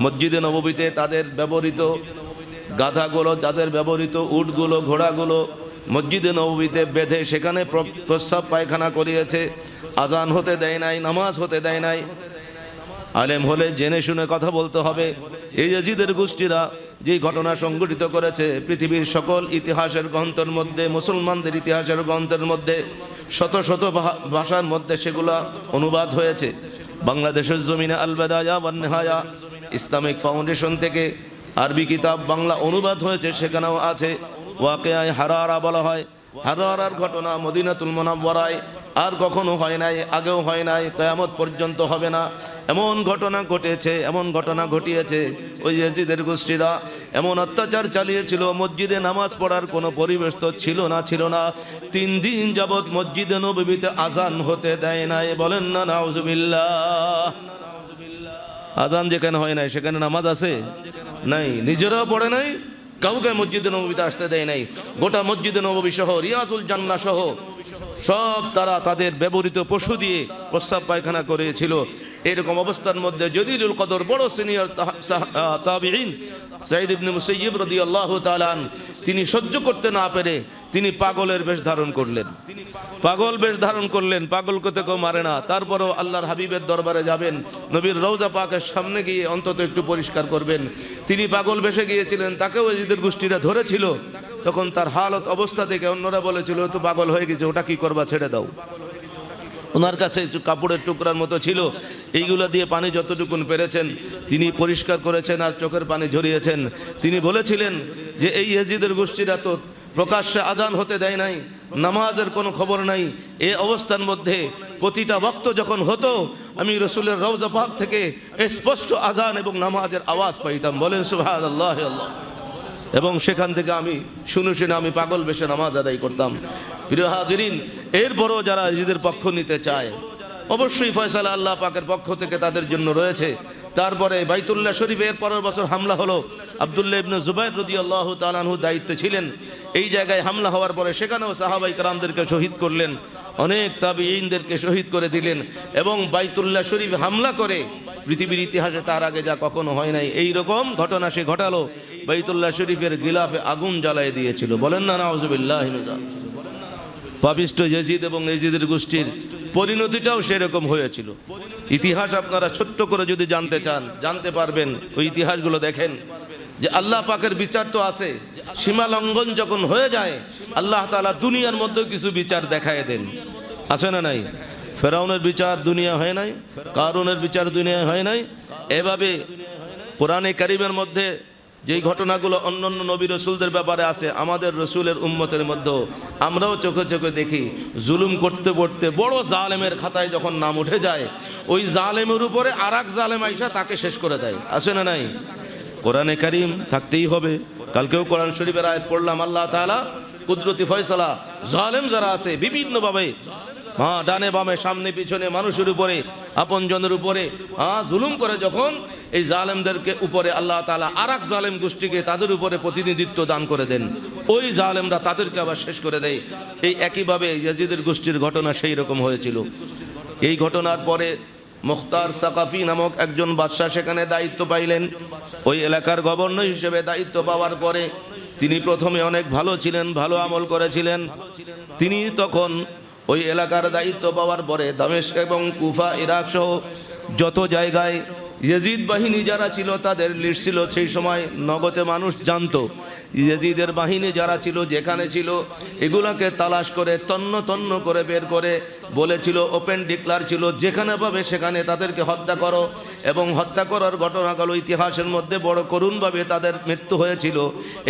S1: মসজিদে নববীতে তাদের ব্যবহৃত গাধাগুলো, তাদের ব্যবহৃত উটগুলো, ঘোড়াগুলো মসজিদে নববীতে বেঁধে সেখানে প্রস্রাব পায়খানা করিয়েছে, আজান হতে দেয় নাই, নামাজ হতে দেয় নাই। আলেম হলে জেনে শুনে কথা বলতে হবে। এই ইয়াজিদের গোষ্ঠীরা যে ঘটনা সংঘটিত করেছে, পৃথিবীর সকল ইতিহাসের গ্রন্থের মধ্যে, মুসলমানদের ইতিহাসের গ্রন্থের মধ্যে শত শত ভাষার মধ্যে সেগুলা অনুবাদ হয়েছে। বাংলাদেশের জমিনে আল বাদায়া ওয়ান নিহায়া ইসলামিক ফাউন্ডেশন থেকে আরবি কিতাব বাংলা অনুবাদ হয়েছে, সেখানেও আছে। ওয়াকিয়ায়ে হারারা বলা হয়, হারারার ঘটনা মদিনাতুল মুনাওয়ারায় আর কখনো হয় নাই, আগেও হয় নাই, কিয়ামত পর্যন্ত হবে না। এমন ঘটনা ঘটেছে, এমন ঘটনা ঘটিয়েছে ওই ইয়াজিদের গোষ্ঠীরা, এমন অত্যাচার চালিয়েছিল, মসজিদে নামাজ পড়ার কোনো পরিবেশ তো ছিল না। 3 দিন যাবৎ মসজিদে নববীতে আজান হতে দেয় নাই। বলেন না নাউযুবিল্লাহ। আজান যেখানে হয় নাই সেখানে নামাজ আছে নাই, নিজেরাও পড়ে নাই, কাউকে মসজিদে নববীতে আসতে দেয় নাই। গোটা মসজিদে নববী সহ রিয়াজুল জান্নাহ সহ সব তারা তাদের ব্যবহৃত পশু দিয়ে প্রস্রাব পায়খানা করেছিল। এরকম অবস্থার মধ্যে জলিলুল কদর বড় সিনিয়র তাবিঈন সাঈদ ইবনে মুসাইয়্যিব রাদিয়াল্লাহু তাআলা আন, তিনি সহ্য করতে না পেরে তিনি পাগলের বেশ ধারণ করলেন। পাগল বেশ ধারণ করলেন, পাগলকে তো কেউ মারে না, তারপরও আল্লাহর হাবিবের দরবারে যাবেন, নবীর রওজা পাকের সামনে গিয়ে অন্তত একটু পরিষ্কার করবেন। তিনি পাগল বেশে গিয়েছিলেন, তাকেও ইয়াজিদের গোষ্ঠীরা ধরেছিল। তখন তার হালত অবস্থা দেখে অন্যরা বলেছিল তো পাগল হয়ে গেছে, ওটা কি করবা, ছেড়ে দাও। ওনার কাছে একটু কাপড়ের টুকরার মতো ছিল, এইগুলো দিয়ে পানি যতটুকুন পেরেছেন তিনি পরিষ্কার করেছেন আর চোখের পানি ঝরিয়েছেন। তিনি বলেছিলেন যে এই ইয়াজিদের গোষ্ঠীরা তো প্রকাশ্যে আজান হতে দেয় নাই, নামাজের কোনো খবর নাই। এই অবস্থার মধ্যে প্রতিটা ওয়াক্ত যখন হতো আমি রাসূলের রওজা পাক থেকে স্পষ্ট আজান এবং নামাজের আওয়াজ পাইতাম। বলেন সুবহানাল্লাহ আল্লাহ। এবং সেখান থেকে আমি শুনে আমি পাগল বেশে নামাজ আদায় করতাম। প্রিয় হাজিরিন, এরপরও যারা ইয়াজিদের পক্ষ নিতে চায় অবশ্যই ফয়সালা আল্লাহ পাকের পক্ষ থেকে তাদের জন্য রয়েছে। তারপরে বাইতুল্লাহ শরীফের পরের বছর হামলা হলো। আব্দুল্লাহ ইবনে জুবাইর রাদিয়াল্লাহু তাআলা আনহু দায়িত্বে ছিলেন। এই জায়গায় হামলা হওয়ার পরে সেখানেও সাহাবায়ে কেরামদেরকে শহীদ করলেন, অনেক তাবিঈনদেরকে শহীদ করে দিলেন এবং বাইতুল্লাহ শরীফ হামলা করে পৃথিবীর ইতিহাসে তার আগে যা কখনো হয় নাই এই রকম ঘটনা সে ঘটালো। বাইতুল্লাহ শরীফের গিলাফে আগুন জ্বালিয়ে দিয়েছিল। বলেন না নাউযুবিল্লাহি মিন যালিক। পাপিষ্ঠ ইয়াজিদ এবং ইয়াজিদের গোষ্ঠীর পরিণতিটাও সেরকম হয়েছিল। ইতিহাস আপনারা ছোট্ট করে যদি জানতে চান জানতে পারবেন। ওই ইতিহাসগুলো দেখেন যে আল্লাহ পাকের বিচার তো আছে, সীমা লঙ্ঘন যখন হয়ে যায় আল্লাহ তাআলা দুনিয়ার মধ্যে কিছু বিচার দেখায় দেন, আছে না নাই? ফেরাউনের বিচার দুনিয়া হয় নাই, কারুনের বিচার দুনিয়া হয় নাই। এভাবে কোরআনে কারীমের মধ্যে যেই ঘটনাগুলো অন্যান্য নবী রসুলদের ব্যাপারে আছে, আমাদের রসুলের উম্মতের মধ্যেও আমরাও চোখে চোখে দেখি। জুলুম করতে করতে বড় জালেমের খাতায় যখন নাম উঠে যায় ওই জালেমের উপরে আর এক জালেম আইসা তাকে শেষ করে দেয়, আছে না নাই? কোরআনে কারীম থাকতেই হবে। কালকেও কোরআন শরীফের আয়াত পড়লাম, আল্লাহ তাআলা কুদরতি ফয়সালা জালেম যারা আছে বিভিন্নভাবে ডানে বামে সামনে পিছনে মানুষের উপরে আপনজনের উপরে জুলুম করে, যখন এই জালেমদেরকে উপরে আল্লাহ তাআলা আর এক জালেম গোষ্ঠীকে তাদের উপরে প্রতিনিধিত্ব দান করে দেন, ওই জালেমরা তাদেরকে আবার শেষ করে দেয়। এই একইভাবে ইয়াজিদের গোষ্ঠীর ঘটনা সেই রকম হয়েছিল। এই ঘটনার পরে মুখতার সাকাফি নামক একজন বাদশাহ সেখানে দায়িত্ব পাইলেন। ওই এলাকার গভর্নর হিসেবে দায়িত্ব পাওয়ার পরে তিনি প্রথমে অনেক ভালো ছিলেন, ভালো আমল করেছিলেন। তিনি তখন ওই এলাকার দায়িত্ব পাওয়ার পরে দামেস্ক এবং কুফা, ইরাক সহ যত জায়গায় ইয়াজিদ বাহিনী যারা ছিল তাদের লিস্ট ছিল। সেই সময় নগদে মানুষ জানতো ইয়াজিদের বাহিনী যারা ছিল যেখানে ছিল এগুলাকে তালাশ করে তন্ন তন্ন করে বের করে বলেছিল, ওপেন ডিক্লার ছিল, যেখানে পাবে সেখানে তাদেরকে হত্যা করো। এবং হত্যা করার ঘটনাগুলো ইতিহাসের মধ্যে বড় করুণভাবে তাদের মৃত্যু হয়েছিল।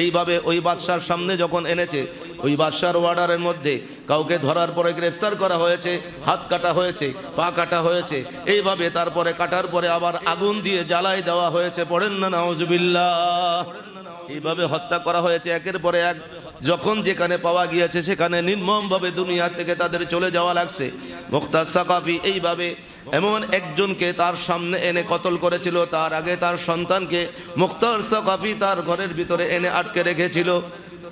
S1: এইভাবে ওই বাদশার সামনে যখন এনেছে, ওই বাদশার অর্ডারের মধ্যে কাউকে ধরার পরে গ্রেফতার করা হয়েছে, হাত কাটা হয়েছে, পা কাটা হয়েছে, এইভাবে তারপরে কাটার পরে আবার আগুন দিয়ে জ্বালাই দেওয়া হয়েছে। পড়েন না নাউজুবিল্লাহ। এইভাবে হত্যা করা হয়েছে একের পরে এক। যখন যেখানে পাওয়া গিয়েছে সেখানে নির্মমভাবে দুনিয়া থেকে তাদের চলে যাওয়া লাগছে। মুখতার সাকাফি এইভাবে এমন একজনকে তার সামনে এনে কতল করেছিল। তার আগে তার সন্তানকে মুখতার সাকাফি তার ঘরের ভিতরে এনে আটকে রেখেছিল।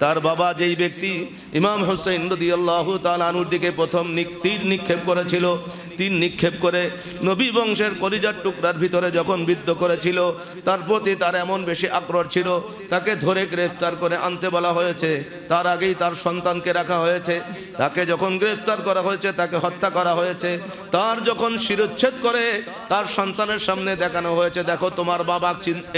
S1: তার বাবা যেই ব্যক্তি ইমাম হুসাইন রাদিয়াল্লাহু তাআলা আনহুর দিকে প্রথম তীর নিক্ষেপ করেছিল, তীর নিক্ষেপ করে নবী বংশের কলিজার টুকরার ভিতরে যখন বিদ্ধ করেছিল, তার প্রতি তার এমন বেশি আক্রোশ ছিল, তাকে ধরে গ্রেফতার করে আনতে বলা হয়েছে। তার আগেই তার সন্তানকে রাখা হয়েছে। তাকে যখন গ্রেফতার করা হয়েছে তাকে হত্যা করা হয়েছে। তার যখন শিরচ্ছেদ করে তার সন্তানের সামনে দেখানো হয়েছে, দেখো তোমার বাবা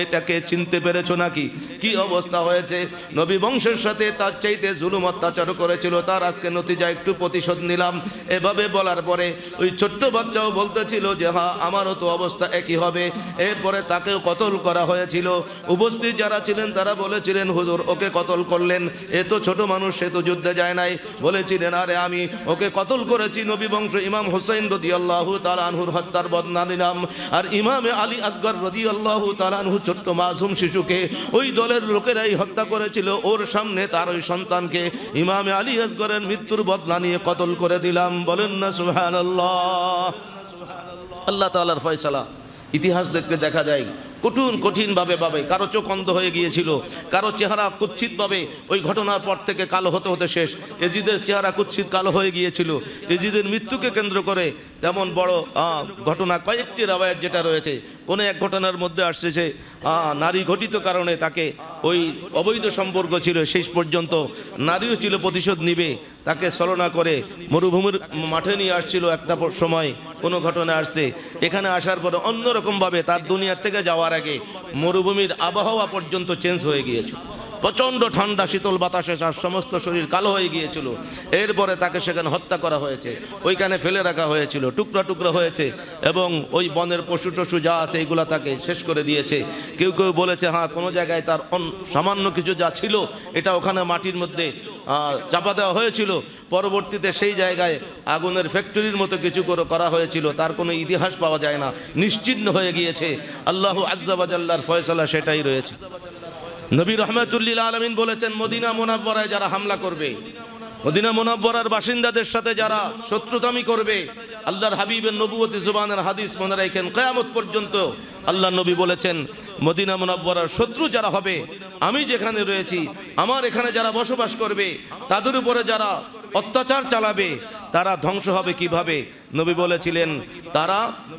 S1: এটাকে চিনতে পেরেছো নাকি, কি অবস্থা হয়েছে। নবী বংশের সাথে তার চাইতে জুলুম অত্যাচার করেছিল, তার আজকে নতিজা একটু প্রতিশোধ নিলাম। এভাবে বলার পরে ওই ছোট্ট বাচ্চাও বলতেছিল যে হ্যাঁ আমারও তো অবস্থা একই হবে। এরপরে তাকেও কতল করা হয়েছিল। উপস্থিত যারা ছিলেন তারা বলেছিলেন, হুজুর ওকে কতল করলেন, এ তো ছোট মানুষ, সে তো যুদ্ধে যায় নাই। বলেছিলেন, আরে আমি ওকে কতল করেছি নবী বংশ ইমাম হুসাইন রাদিয়াল্লাহু তাআলা আনহুর হত্যার বদলা নিলাম। আর ইমামে আলী আসগর রাদিয়াল্লাহু তাআলা আনহু ছোট্ট মাসুম শিশুকে ওই দলের লোকেরাই হত্যা করেছিল। ওর সামনে তার ওই সন্তানকে ইমামে আলী আসগরের মৃত্যুর বদলা নিয়ে কতল করে দিলাম। বলেন না সুবহানাল্লাহ। আল্লাহ তাআলার ফয়সালা ইতিহাস দেখলে দেখা যায় কঠিনভাবে কারো চোখ অন্ধ হয়ে গিয়েছিল, কারো চেহারা কুৎসিতভাবে ওই ঘটনার পর থেকে কালো হতে হতে শেষ। এজিদের চেহারা কুৎসিত কালো হয়ে গিয়েছিল। এজিদের মৃত্যুকে কেন্দ্র করে তেমন বড় ঘটনা কয়েকটি রাওয়ায়াত যেটা রয়েছে, কোনো এক ঘটনার মধ্যে আসছে যে নারী ঘটিত কারণে তাকে ওই অবৈধ সম্পর্ক ছিল, শেষ পর্যন্ত নারীও ছিল প্রতিশোধ নিবে, তাকে ছলনা করে মরুভূমির মাঠে নিয়ে আসছিল একটা সময়, কোনো ঘটনা আসছে। এখানে আসার পরে অন্যরকমভাবে তার দুনিয়ার থেকে যাওয়ার আগে মরুভূমির আবহাওয়া পর্যন্ত চেঞ্জ হয়ে গিয়েছিল, প্রচণ্ড ঠান্ডা শীতল বাতাসে তার সমস্ত শরীর কালো হয়ে গিয়েছিল। এরপরে তাকে সেখানে হত্যা করা হয়েছে, ওইখানে ফেলে রাখা হয়েছিল, টুকরা টুকরা হয়েছে, এবং ওই বনের পশু টশু যা আছে এগুলা তাকে শেষ করে দিয়েছে। কেউ কেউ বলেছে হ্যাঁ কোনো জায়গায় তার সামান্য কিছু যা ছিল এটা ওখানে মাটির মধ্যে চাপা দেওয়া হয়েছিল, পরবর্তীতে সেই জায়গায় আগুনের ফ্যাক্টরির মতো কিছু করা হয়েছিল, তার কোনো ইতিহাস পাওয়া যায় না, নিশ্চিহ্ন হয়ে গিয়েছে। আল্লাহু আজ্জা ওয়া জাল্লার ফয়সালা সেটাই রয়েছে। নবী রাহমাতুল্লিল আলামিন বলেছেন, মদিনা মুনাওয়ারায় যারা হামলা করবে, মদিনা মুনাওয়ারার বাসিন্দাদের সাথে যারা শত্রুতামি করবে, আল্লাহর হাবিবের নবুয়তি জুবানের হাদিস মনে রাখেন, কিয়ামত পর্যন্ত আল্লাহ নবী বলেছেন মদিনা মুনাওয়ারার শত্রু যারা হবে, আমি যেখানে রয়েছি আমার এখানে যারা বসবাস করবে তাদের উপরে যারা অত্যাচার চালাবে তারা ধ্বংস হবে কিভাবে? নবী বলেছিলেন তারা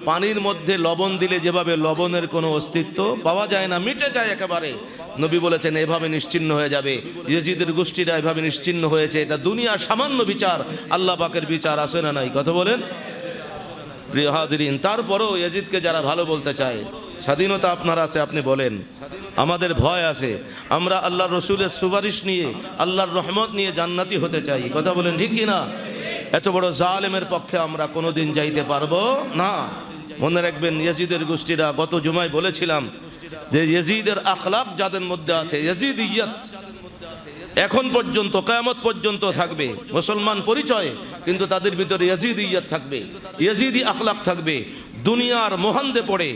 S1: পানির মধ্যে লবণ দিলে যেভাবে লবণের কোনো অস্তিত্ব পাওয়া যায় না, মিটে যায় একেবারে, নবী বলেছেন এভাবে নিশ্চিহ্ন হয়ে যাবে। ইয়াজিদের গোষ্ঠীরা এভাবে নিশ্চিহ্ন হয়েছে। এটা দুনিয়ার সামান্য বিচার, আল্লাহ পাকের বিচার আছে না নাই? কথা বলেন প্রিয় হাজিরিন। তারপরেও ইয়াজিদকে যারা ভালো বলতে চায়, স্বাধীনতা আপনার আছে, আপনি বলেন। আমাদের ভয় আছে, আমরা আল্লাহর রসুলের সুপারিশ নিয়ে, আল্লাহর রহমত নিয়ে জান্নাতি হতে চাই। কথা বলেন ঠিক কি না? এত বড় জালেমের পক্ষে আমরা কোনোদিন যাইতে পারবো না। মনে রাখবেন ইয়াজিদের গোষ্ঠীরা, গত জুমায় বলেছিলাম যে ইয়াজিদের আখলাক যাদের মধ্যে আছে, ইয়াজিদিয়ত এখন পর্যন্ত কিয়ামত পর্যন্ত থাকবে। মুসলমান পরিচয়, কিন্তু তাদের ভিতরে ইয়াজিদিয়ত থাকবে, ইয়াজিদি আখলাক থাকবে। দুনিয়ার মোহান্দে পড়ে,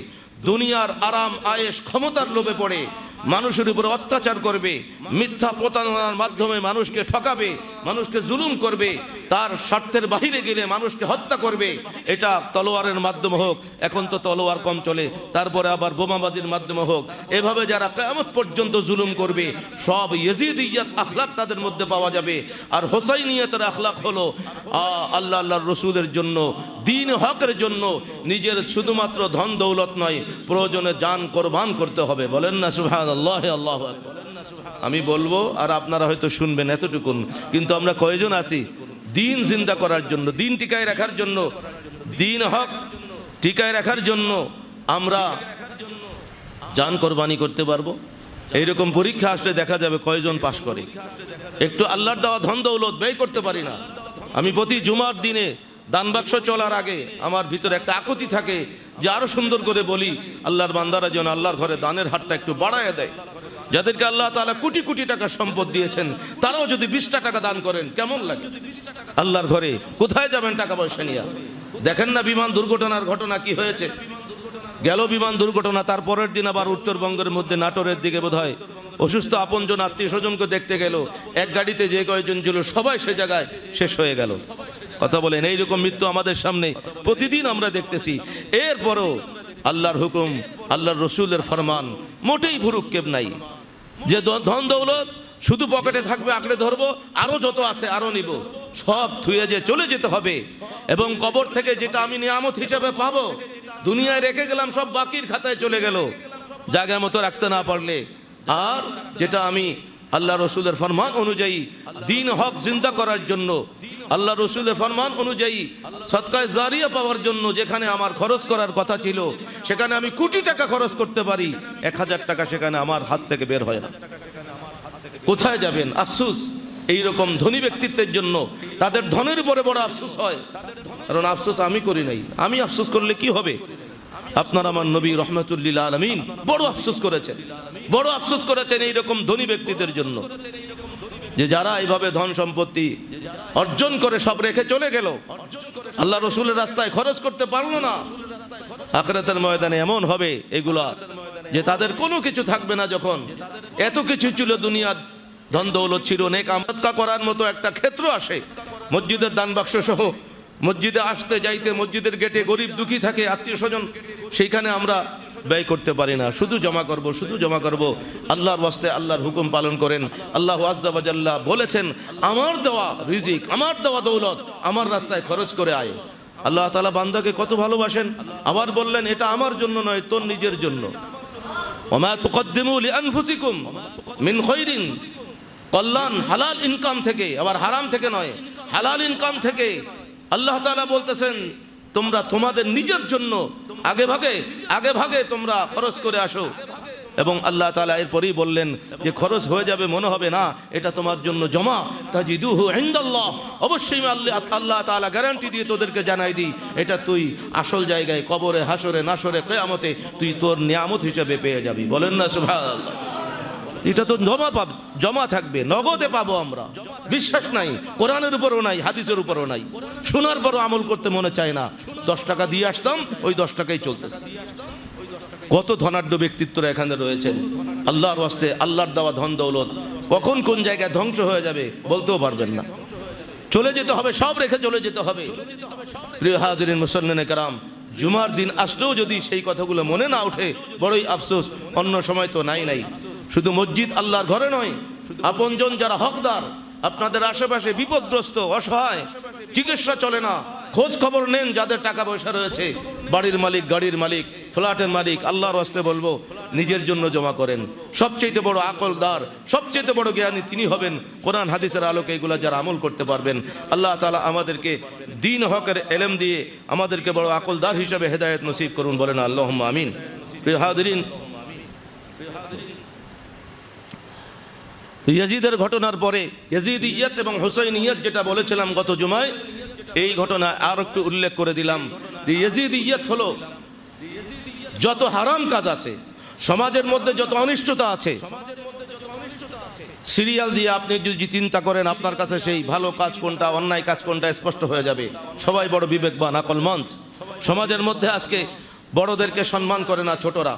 S1: দুনিয়ার আরাম আয়েশ ক্ষমতার লোভে পড়ে মানুষের উপর অত্যাচার করবে, মিথ্যা প্রতারণার মাধ্যমে মানুষকে ঠকাবে, মানুষকে জুলুম করবে, তার স্বার্থের বাহিরে গেলে মানুষকে হত্যা করবে। এটা তলোয়ারের মাধ্যমে হোক, এখন তো তলোয়ার কম চলে, তারপরে আবার বোমাবাজির মাধ্যমে হোক, এভাবে যারা কিয়ামত পর্যন্ত জুলুম করবে সব ইয়াজিদিয়ত আখলাক তাদের মধ্যে পাওয়া যাবে। আর হোসাইনিয়তের আখলাক হলো আল্লাহর রসুলের জন্য, দ্বীন হকের জন্য নিজের শুধুমাত্র ধন দৌলত নয়, প্রয়োজনে জান কোরবান করতে হবে। বলেন না সুবহানাল্লাহ, আল্লাহু আকবার। আমি বলবো আর আপনারা হয়তো শুনবেন এতটুকুন, কিন্তু আমরা কয়জন আছি দ্বীন জিন্দা করার জন্য, দ্বীন টিকায় রাখার জন্য, দ্বীন হক টিকায় রাখার জন্য আমরা জান কোরবানি করতে পারবো? এইরকম পরীক্ষা আসলে দেখা যাবে কয়জন পাশ করে। একটু আল্লাহর দেওয়া ধন দৌলত ব্যয় করতে পারি না। আমি প্রতি জুমার দিনে দান বাক্স চলার আগে আমার ভিতরে একটা আকুতি থাকে যে আরো সুন্দর করে বলি, আল্লাহর বান্দারা যেন আল্লাহর ঘরে দানের হাতটা একটু বাড়ায় দেয়। যাদেরকে আল্লাহ তাআলা কোটি কোটি টাকা সম্পদ দিয়েছেন তারাও যদি 20টা টাকা দান করেন কেমন লাগে? আল্লাহর ঘরে কোথায় যাবেন টাকা পয়সা নিয়ে? দেখেন না বিমান দুর্ঘটনার ঘটনা কি হয়েছে, গেল বিমান দুর্ঘটনা, তার পরের দিন আবার উত্তরবঙ্গের মধ্যে নাটোরের দিকে বোধহয় অসুস্থ আপনজন আত্মীয় স্বজনকে দেখতে গেল, এক গাড়িতে যে কয়েকজন ছিল সবাই সে জায়গায় শেষ হয়ে গেল। কথা বলেন, এইরকম মৃত্যু আমাদের সামনে প্রতিদিন আমরা দেখতেছি। এরপরও আল্লাহর হুকুম, আল্লাহর রসুলের ফরমান মোটেই ভুরুক্ষেপ নাই যে ধন দৌলত শুধু পকেটে থাকবে, আঁকড়ে ধরবো, আরো যত আছে আরো নিব, সব থুয়ে যে চলে যেতে হবে। এবং কবর থেকে যেটা আমি নিয়ামত হিসেবে পাবো, দুনিয়ায় রেখে গেলাম সব বাকির খাতায় চলে গেল জায়গা মতো রাখতে না পারলে। আর যেটা আমি আল্লাহ রসুলের ফরমান অনুযায়ী দ্বীন হক জিন্দা করার জন্য, আল্লাহ রসুলের ফরমান অনুযায়ী সদকায়ে জারিয়া পাওয়ার জন্য যেখানে আমার খরচ করার কথা ছিল সেখানে আমি কোটি টাকা খরচ করতে পারি, 1000 টাকা সেখানে আমার হাত থেকে বের হয় না। কোথায় যাবেন? আফসোস এইরকম ধনী ব্যক্তিত্বের জন্য, তাদের ধনের উপরে বড় আফসোস হয়। কারণ আফসোস আমি করি নাই, আমি আফসোস করলে কি হবে? আপনার আমার নবী রহমাতুল্লিল আলামিন বড় আফসোস করেছেন, বড় আফসোস করেছেন এইরকম ধনী ব্যক্তিদের জন্য, যে যারা এইভাবে ধন সম্পত্তি অর্জন করে সব রেখে চলে গেল, আল্লাহ রসুলের রাস্তায় খরচ করতে পারলো না। আখিরাতের ময়দানে এমন হবে এগুলা যে তাদের কোনো কিছু থাকবে না। যখন এত কিছু ছিল, দুনিয়ার ধন দৌলত ছিল, নেক আমল করার মতো একটা ক্ষেত্র আসে, মসজিদের দান বাক্স সহ মসজিদে আসতে যাইতে মসজিদের গেটে গরিব দুঃখী থাকে, আত্মীয় স্বজন, সেইখানে আমরা ব্যয় করতে পারি না। শুধু জমা করব, শুধু জমা করব। আল্লাহর ওয়াস্তে আল্লাহর হুকুম পালন করেন। আল্লাহ আজ্জা ওয়া জাল্লা বলেছেন, আমার দেওয়া রিজিক, আমার দেওয়া দৌলত আমার রাস্তায় খরচ করে আয়। আল্লাহ তাআলা বান্দাকে কত ভালোবাসেন। আবার বললেন, এটা আমার জন্য নয়, তোর নিজের জন্য। ওমা তুকদ্দিমু লিআনফুসিকুম মিন খায়রিন, কল্যাণ হালাল ইনকাম থেকে, আবার হারাম থেকে নয়, হালাল ইনকাম থেকে। আল্লাহ তাআলা বলতেছেন, তোমরা তোমাদের নিজের জন্য আগে ভাগে তোমরা খরচ করে আসো। এবং আল্লাহ তাআলা এরপরেই বললেন যে খরচ হয়ে যাবে মনে হবে না, এটা তোমার জন্য জমা, তাজিদুহু ইনদাল্লাহ। অবশ্যই আল্লাহ তাআলা গ্যারান্টি দিয়ে তোদেরকে জানাই দিই, এটা তুই আসল জায়গায় কবরে, হাসরে, নাসরে, কিয়ামতে তুই তোর নিয়ামত হিসেবে পেয়ে যাবি। বলেন না সুবহানাল্লাহ। এটা তো জমা থাকবে, নগদে পাবো আমরা। বিশ্বাস নাই, কোরআনের উপরও নাই, হাদিসের উপরও নাই। শোনার পরও আমল করতে মনে চায় না। 10 টাকা দিয়ে আসতাম, ওই 10 টাকাই চলতেছে। কত ধনাঢ্য ব্যক্তিত্বরা এখানে রয়েছেন। আল্লাহর ওয়াস্তে আল্লাহর দেওয়া ধন দৌলত কখন কোন জায়গায় ধ্বংস হয়ে যাবে বলতেও পারবেন না। চলে যেতে হবে, সব রেখে চলে যেতে হবে। প্রিয় হাজিরিন মুসল্লিনে কেরাম, জুমার দিন আসলেও যদি সেই কথাগুলো মনে না ওঠে, বড়ই আফসোস। অন্য সময় তো নাই। শুধু মসজিদ আল্লাহর ঘরে নয়, আপনজন যারা হকদার, আপনাদের আশেপাশে বিপদগ্রস্ত, অসহায়, চিকিৎসা চলে না, খোঁজ খবর নেন। যাদের টাকা পয়সা রয়েছে, বাড়ির মালিক, গাড়ির মালিক, ফ্ল্যাটের মালিক, আল্লাহর ওয়াস্তে বলবো, নিজের জন্য জমা করেন। সবচেয়ে বড় আকলদার, সবচেয়ে বড় জ্ঞানী তিনি হবেন, কোরআন হাদিসের আলোকে এগুলা যারা আমল করতে পারবেন। আল্লাহ তাআলা আমাদেরকে দ্বীন হকের ইলম দিয়ে আমাদেরকে বড় আকলদার হিসেবে হেদায়েত নসিব করুন। বলেন আল্লাহুম্মা আমিন। প্রিয় হাজিরিন, ইয়াজিদের ঘটনার পরে ইয়াজিদিয়ত এবং হুসাইনিয়ত যেটা বলেছিলাম গত জুমায়, এই ঘটনা আর একটু উল্লেখ করে দিলাম। ইয়াজিদিয়ত হলো যত হারাম কাজ আছে সমাজের মধ্যে, যত অনিষ্টতা আছে, সিরিয়াল দিয়ে আপনি যদি চিন্তা করেন, আপনার কাছে সেই ভালো কাজ কোনটা, অন্যায় কাজ কোনটা স্পষ্ট হয়ে যাবে। সবাই বড় বিবেকবান, আকলমন্দ। সমাজের মধ্যে আজকে বড়দেরকে সম্মান করে না ছোটরা।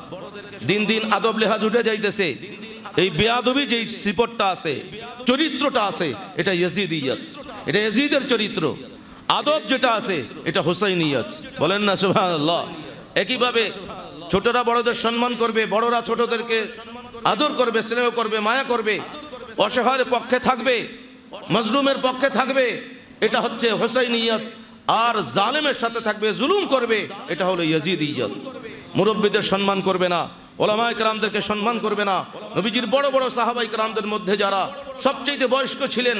S1: দিন দিন আদব লেহাজ উঠে যাইতেছে। এই বেয়াদবি যে সিপটটা আছে, চরিত্রটা আছে, এটা ইয়াজিদিয়ত, এটা ইয়াজিদের চরিত্র। আদব যেটা আছে, এটা হুসাইনিয়ত। বলেন না সুবহানাল্লাহ। একইভাবে ছোটরা বড়দের সম্মান করবে, বড়রা ছোটদেরকে আদর করবে, স্নেহ করবে, মায়া করবে, অসহায়ের পক্ষে থাকবে, মজলুমের পক্ষে থাকবে, এটা হচ্ছে হুসাইনিয়ত। আর জালেমের সাথে থাকবে, জুলুম করবে, এটা হলো ইয়াজিদিয়ত। মুরব্বীদের সম্মান করবে না, ওলামায়ে কেরামদেরকে সম্মান করবে না। নবীজির বড় বড় সাহাবায়ে কেরামদের মধ্যে যারা সবচেয়ে বয়স্ক ছিলেন,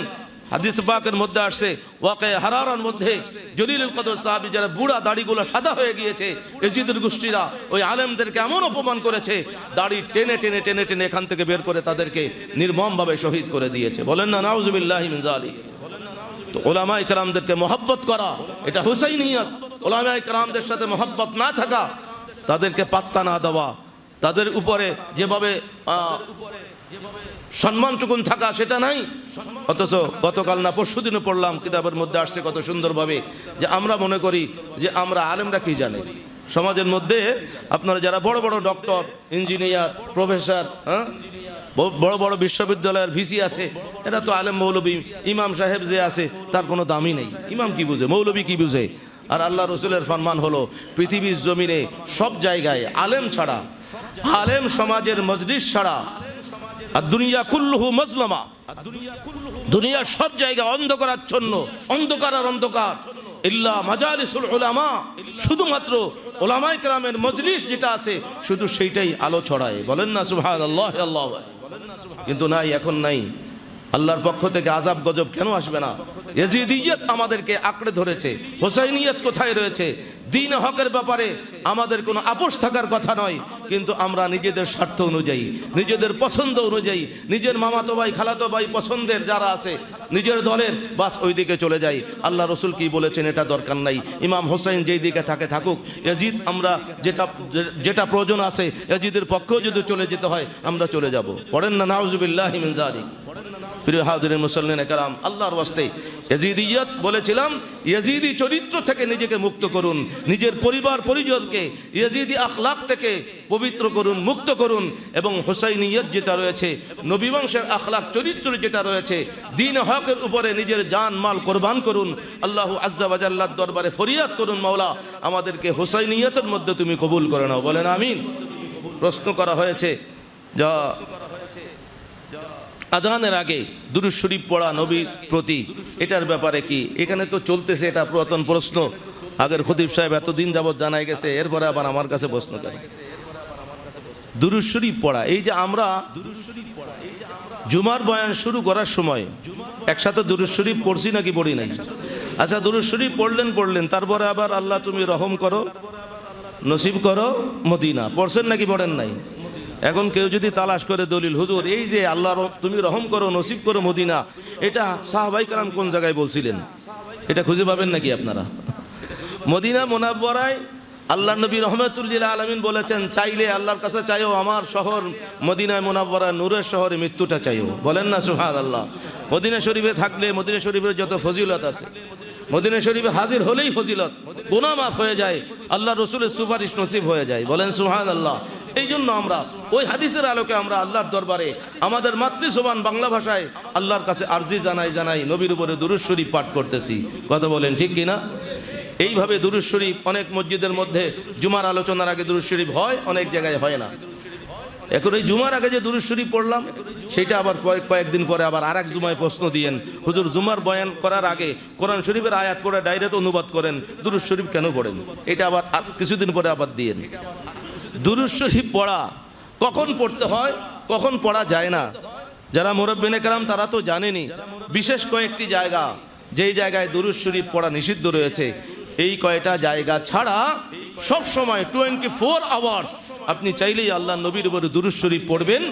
S1: হাদিস পাকের মধ্যে আসছে, ওয়াকে হারারার মধ্যে জলিলুল কদর সাহাবী যারা বুড়া, দাড়িগুলো সাদা হয়ে গিয়েছে, ইয়াজিদের গোষ্ঠীরা ওই আলেমদেরকে এমন অপমান করেছে, দাড়ি টেনে টেনে টেনে টেনে এখান থেকে বের করে তাদেরকে নির্মমভাবে শহীদ করে দিয়েছে। বলেন না নাউজুবিল্লাহি মিন যালিক। তো ওলামায়ে কেরামদেরকে মহব্বত করা, এটা হুসাইনিয়ত। ওলামায়ে কেরামদের সাথে মহব্বত না থাকা, তাদেরকে পাত্তা না দেওয়া, তাদের উপরে যেভাবে সম্মানটুকুন থাকা, সেটা নাই। অথচ গতকাল না পরশুদিনও পড়লাম, কিতাবের মধ্যে আসছে কত সুন্দরভাবে, যে আমরা মনে করি যে আমরা আলেমরা কি জানে। সমাজের মধ্যে আপনারা যারা বড় বড় ডক্টর, ইঞ্জিনিয়ার, প্রফেসর, বড় বড় বিশ্ববিদ্যালয়ের ভিসি আছে, এরা তো আলেম মৌলবী। ইমাম সাহেব যে আছে তার কোনো দামই নেই। ইমাম কি বুঝে, মৌলবী কি বুঝে? আর আল্লাহ রসুলের ফরমান হলো, পৃথিবীর জমিনে সব জায়গায় আলেম ছাড়া, আলেম সমাজের মজলিস ছাড়া, আর দুনিয়া কুল্লুহু মাজলামা, দুনিয়ার সব জায়গায় অন্ধকারাচ্ছন্ন, অন্ধকার আর অন্ধকার। ইল্লা মাজালিসুল উলামা, শুধুমাত্র ওলামায়ে কেরামের মজলিস যেটা আছে, শুধু সেইটাই আলো ছড়ায়। বলেন না সুবহানাল্লাহ। আল্লাহ কিন্তু নাই, এখন নাই। আল্লাহর পক্ষ থেকে আযাব গজব কেন আসবে না? ইয়াজিদিয়ত আমাদেরকে আঁকড়ে ধরেছে। হুসাইনিয়ত কোথায় রয়েছে? দ্বীন হকের ব্যাপারে আমাদের কোনো আপোষ থাকার কথা নয়, কিন্তু আমরা নিজেদের স্বার্থ অনুযায়ী, নিজেদের পছন্দ অনুযায়ী, নিজের মামাতো ভাই, খালাতো ভাই পছন্দের যারা আছে নিজের দলের, বাস ওই দিকে চলে যাই। আল্লাহ রসুল কি বলেছেন এটা দরকার নাই। ইমাম হোসেন যেই দিকে থাকে থাকুক, ইয়াজিদ আমরা যেটা প্রয়োজন আছে, ইয়াজিদের পক্ষেও যদি চলে যেতে হয় আমরা চলে যাব। পড়েন না নাউজুবিল্লাহি মিন যালিক। প্রিয় হাজিরিন মুসল্লিন একরাম, আল্লাহর ওয়াস্তে ইয়াজিদিয়ত বলেছিলাম, ইয়াজিদি চরিত্র থেকে নিজেকে মুক্ত করুন, নিজের পরিবার পরিজনকে ইয়াজিদি আখলাক থেকে পবিত্র করুন, মুক্ত করুন, এবং হুসাইনিয়ত যেটা রয়েছে, নবী বংশের আখলাক চরিত্র যেটা রয়েছে, দ্বীন হকের উপরে নিজের জান মাল কোরবান করুন। আল্লাহু আজ্জা ওয়া জাল্লার দরবারে ফরিয়াদ করুন, মাওলা আমাদেরকে হুসাইনিয়তের মধ্যে তুমি কবুল করে নাও, বলেন আমিন। প্রশ্ন করা হয়েছে যা আজানের আগে দুরূদ শরীফ পড়া নবীর প্রতি, এটার ব্যাপারে কি? এখানে তো চলতেছে, এটা পুরাতন প্রশ্ন, আগের খতিব সাহেব এতদিন যাবৎ জানাই গেছে, এরপরে আবার আমার কাছে প্রশ্ন করে। দুরূদ শরীফ পড়া, এই যে আমরা জুমার বয়ান শুরু করার সময় একসাথে দুরূদ শরীফ পড়ছি নাকি পড়ি নাই? আচ্ছা, দুরূদ শরীফ পড়লেন, তারপরে আবার আল্লাহ তুমি রহম করো, নসিব করো মদিনা, পড়ছেন নাকি পড়েন নাই? এখন কেউ যদি তালাশ করে দলিল, হুজুর এই যে আল্লাহ তুমি রহম করো, নসিব করো মদিনা, এটা সাহাবায়ে কেরাম কোন জায়গায় বলছিলেন? এটা খুঁজে পাবেন নাকি আপনারা? মদিনা মুনাওয়ারায় আল্লাহ নবী রহমাতুল্লিল আলামিন বলেছেন, চাইলে আল্লাহর কাছে চাইও আমার শহর মদিনা মুনাওয়ারা নূরের শহরে মৃত্যুটা চাইও, বলেন না সুবহানাল্লাহ। মদিনা শরীফে থাকলে মদিনা শরীফের যত ফজিলত আছে, মদিনা শরীফে হাজির হলেই ফজিলত, গুনাহ মাফ হয়ে যায়, আল্লাহ রসুলের সুপারিশ নসিব হয়ে যায়, বলেন সুবহানাল্লাহ। এই জন্য আমরা ওই হাদিসের আলোকে আমরা আল্লাহর দরবারে আমাদের মাতৃজবান বাংলা ভাষায় আল্লাহর কাছে আরজি জানাই নবীর উপরে দুরূদ শরীফ পাঠ করতেছি, কথা বলেন ঠিক কিনা? এইভাবে দুরূদ শরীফ অনেক মসজিদের মধ্যে জুমার আলোচনার আগে দুরূদ শরীফ হয়, অনেক জায়গায় হয় না। এখন এই জুমার আগে যে দুরূদ শরীফ পড়লাম, সেটা আবার কয়েকদিন পরে আবার আরেক জুমায় প্রশ্ন দিয়েন, হুজুর জুমার বয়ান করার আগে কোরআন শরীফের আয়াত পড়ে ডাইরেক্ট অনুবাদ করেন, দুরূদ শরীফ কেন পড়েন? এটা আবার কিছুদিন পরে আবার দিয়েন। দুরূদ শরীফ পড়া কখন পড়তে হয়, কখন পড়া যায় না, যারা মুরব্বিনে কেরাম তারা তো জানেনি। বিশেষ কয়েকটি জায়গা, যেই জায়গায় দুরূদ শরীফ পড়া নিষিদ্ধ রয়েছে, এই কয়টা জায়গা ছাড়া সব সময় 24 আওয়ার্স আপনি চাইলেই আল্লাহ নবীর উপরে দুরূদ শরীফ পড়বেন।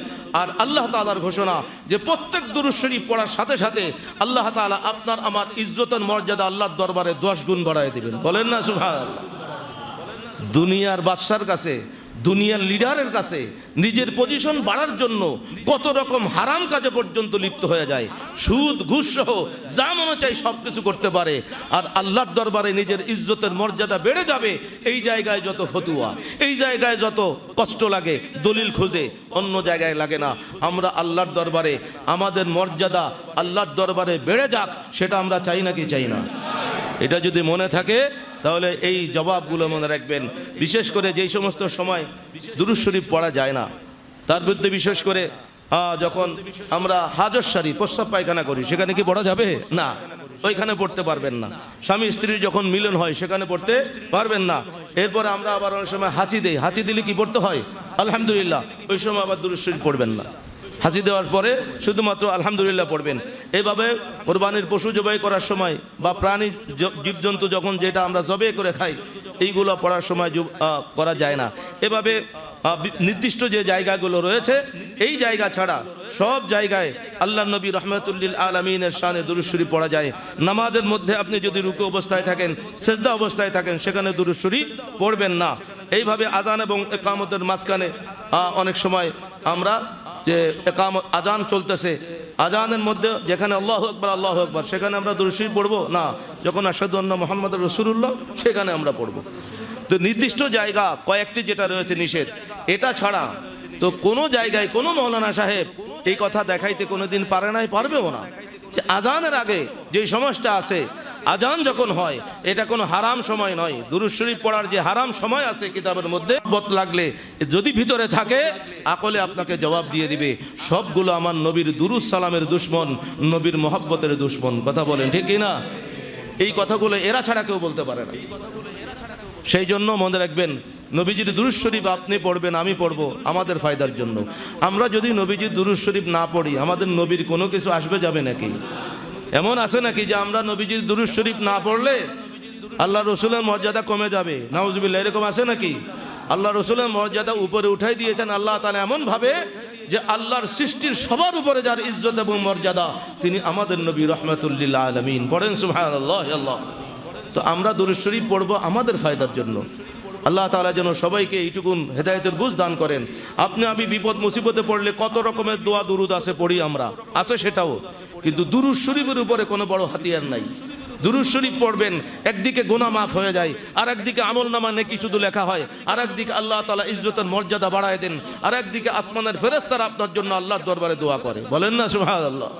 S1: আর আল্লাহ তাআলার ঘোষণা যে প্রত্যেক দুরূদ শরীফ পড়ার সাথে সাথে আল্লাহ তাআলা আপনার আমার ইজ্জতের মর্যাদা আল্লাহর দরবারে 10 গুণ বাড়ায় দিবেন, বলেন না সুবহানাল্লাহ। দুনিয়ার বাদশার কাছে, দুনিয়ার লিডারের কাছে নিজের পজিশন বাড়ার জন্য কত রকম হারাম কাজে পর্যন্ত লিপ্ত হয়ে যায়, সুদ ঘুষ সহ যা মনে চাই সব কিছু করতে পারে। আর আল্লাহর দরবারে নিজের ইজ্জতের মর্যাদা বেড়ে যাবে, এই জায়গায় যত ফতুয়া, এই জায়গায় যত কষ্ট লাগে দলিল খুঁজে, অন্য জায়গায় লাগে না। আমরা আল্লাহর দরবারে আমাদের মর্যাদা আল্লাহর দরবারে বেড়ে যাক, সেটা আমরা চাই নাকি চাই না? এটা যদি মনে থাকে তাহলে এই জবাবগুলো মনে রাখবেন। বিশেষ করে যেই সমস্ত সময় দুরূদ শরীফ পড়া যায় না, তার বিরুদ্ধে বিশেষ করে যখন আমরা হাজত সারি প্রস্রাব পায়খানা করি, সেখানে কি পড়া যাবে না? ওইখানে পড়তে পারবেন না। স্বামী স্ত্রীর যখন মিলন হয় সেখানে পড়তে পারবেন না। এরপরে আমরা আবার অনেক সময় হাঁচি দেই, হাঁচি দিলে কি পড়তে হয়? আলহামদুলিল্লাহ। ওই সময় আবার দুরূদ শরীফ পড়বেন না। হাসি দেওয়ার পরে শুধুমাত্র আলহামদুলিল্লাহ পড়বেন। এইভাবে কোরবানির পশু জবাই করার সময় বা প্রাণী জীবজন্তু যখন যেটা আমরা জবাই করে খাই, এইগুলো পড়ার সময় করা যায় না। এভাবে নির্দিষ্ট যে জায়গাগুলো রয়েছে, এই জায়গা ছাড়া সব জায়গায় আল্লাহ নবী রহমাতুল্লিল আলামিনের শানে দুরূদ শরীফ পড়া যায়। নামাজের মধ্যে আপনি যদি রুকু অবস্থায় থাকেন, সেজদা অবস্থায় থাকেন, সেখানে দুরূদ শরীফ পড়বেন না। এইভাবে আজান এবং ইকামতের মাঝখানে অনেক সময় আমরা যে আজান চলতেছে, আজানের মধ্যে যেখানে আল্লাহু আকবার আল্লাহু আকবার, সেখানে আমরা দুরূদ শরীফ পড়বো না। যখন আশহাদু আন্না মুহাম্মাদুর রাসূলুল্লাহ, সেখানে আমরা পড়বো। তো নির্দিষ্ট জায়গা কয়েকটি যেটা রয়েছে নিষেধ, এটা ছাড়া তো কোনো জায়গায় কোনো মৌলানা সাহেব এই কথা দেখাইতে কোনোদিন পারে নাই, পারবেও না, যে আজানের আগে যে সমাজটা আছে, আজান যখন হয় এটা কোনো হারাম সময় নয়। দুরূদ শরীফ পড়ার যে হারাম সময় আছে কিতাবের মধ্যে, বত লাগলে যদি ভিতরে থাকে আকলে আপনাকে জবাব দিয়ে দিবে, সবগুলো আমার নবীর দুরূদ সালামের দুশ্মন, নবীর মহব্বতের দুশ্মন, কথা বলেন ঠিক কিনা? এই কথাগুলো এরা ছাড়া কেউ বলতে পারে না। সেই জন্য মনে রাখবেন, নবীজির দুরূদ শরীফ আপনি পড়বেন, আমি পড়বো আমাদের ফায়দার জন্য। আমরা যদি নবীজির দুরূদ শরীফ না পড়ি, আমাদের নবীর কোনো কিছু আসবে যাবে নাকি? এমন আছে নাকি যে আমরা নবীজির দুরূদ শরীফ না পড়লে আল্লাহ রসুলের মর্যাদা কমে যাবে? নাউজুবিল্লাহ, এরকম আছে নাকি? আল্লাহ রসুলের মর্যাদা উপরে উঠাই দিয়েছেন আল্লাহ তাআলা এমনভাবে যে আল্লাহর সৃষ্টির সবার উপরে যার ইজ্জত এবং মর্যাদা, তিনি আমাদের নবী রহমাতুল্লিল আলামিন। পড়েন সুবহানাল্লাহ। আল্লাহ। তো আমরা দুরূদ শরীফ পড়বো আমাদের ফায়দার জন্য। আল্লাহ তাআলা যেন সবাইকে এইটুকুন হেদায়েতের বুঝ দান করেন। আপনি আমি বিপদ মুসিবতে পড়লে কত রকমের দোয়া দুরুদ আছে পড়ি আমরা, আছে সেটাও, কিন্তু দুরুদ শরীফের উপরে কোনো বড় হাতিয়ার নাই। দুরুদ শরীফ পড়বেন, একদিকে গুনাহ মাফ হয়ে যায়, আর একদিকে আমলনামা নেকি শুধু লেখা হয়, আর একদিকে আল্লাহ তাআলা ইজ্জতের মর্যাদা বাড়ায় দেন, আর একদিকে আসমানের ফেরেশতারা আপনার জন্য আল্লাহর দরবারে দোয়া করে। বলেন না সুবহানাল্লাহ।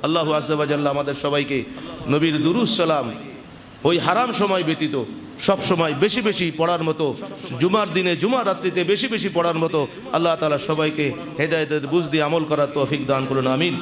S1: আল্লাহু আজ্জা ওয়া জাল্লা আমাদের সবাইকে নবীর দুরূদ সালাম ওই হারাম সময় ব্যতীত সব সময় বেশি বেশি পড়ার মতো, জুমার দিনে জুমার রাত্রিতে বেশি বেশি পড়ার মতো আল্লাহ তাআলা সবাইকে হেদায়েতের বুঝ দিয়ে আমল করার তৌফিক দান করুন, আমিন।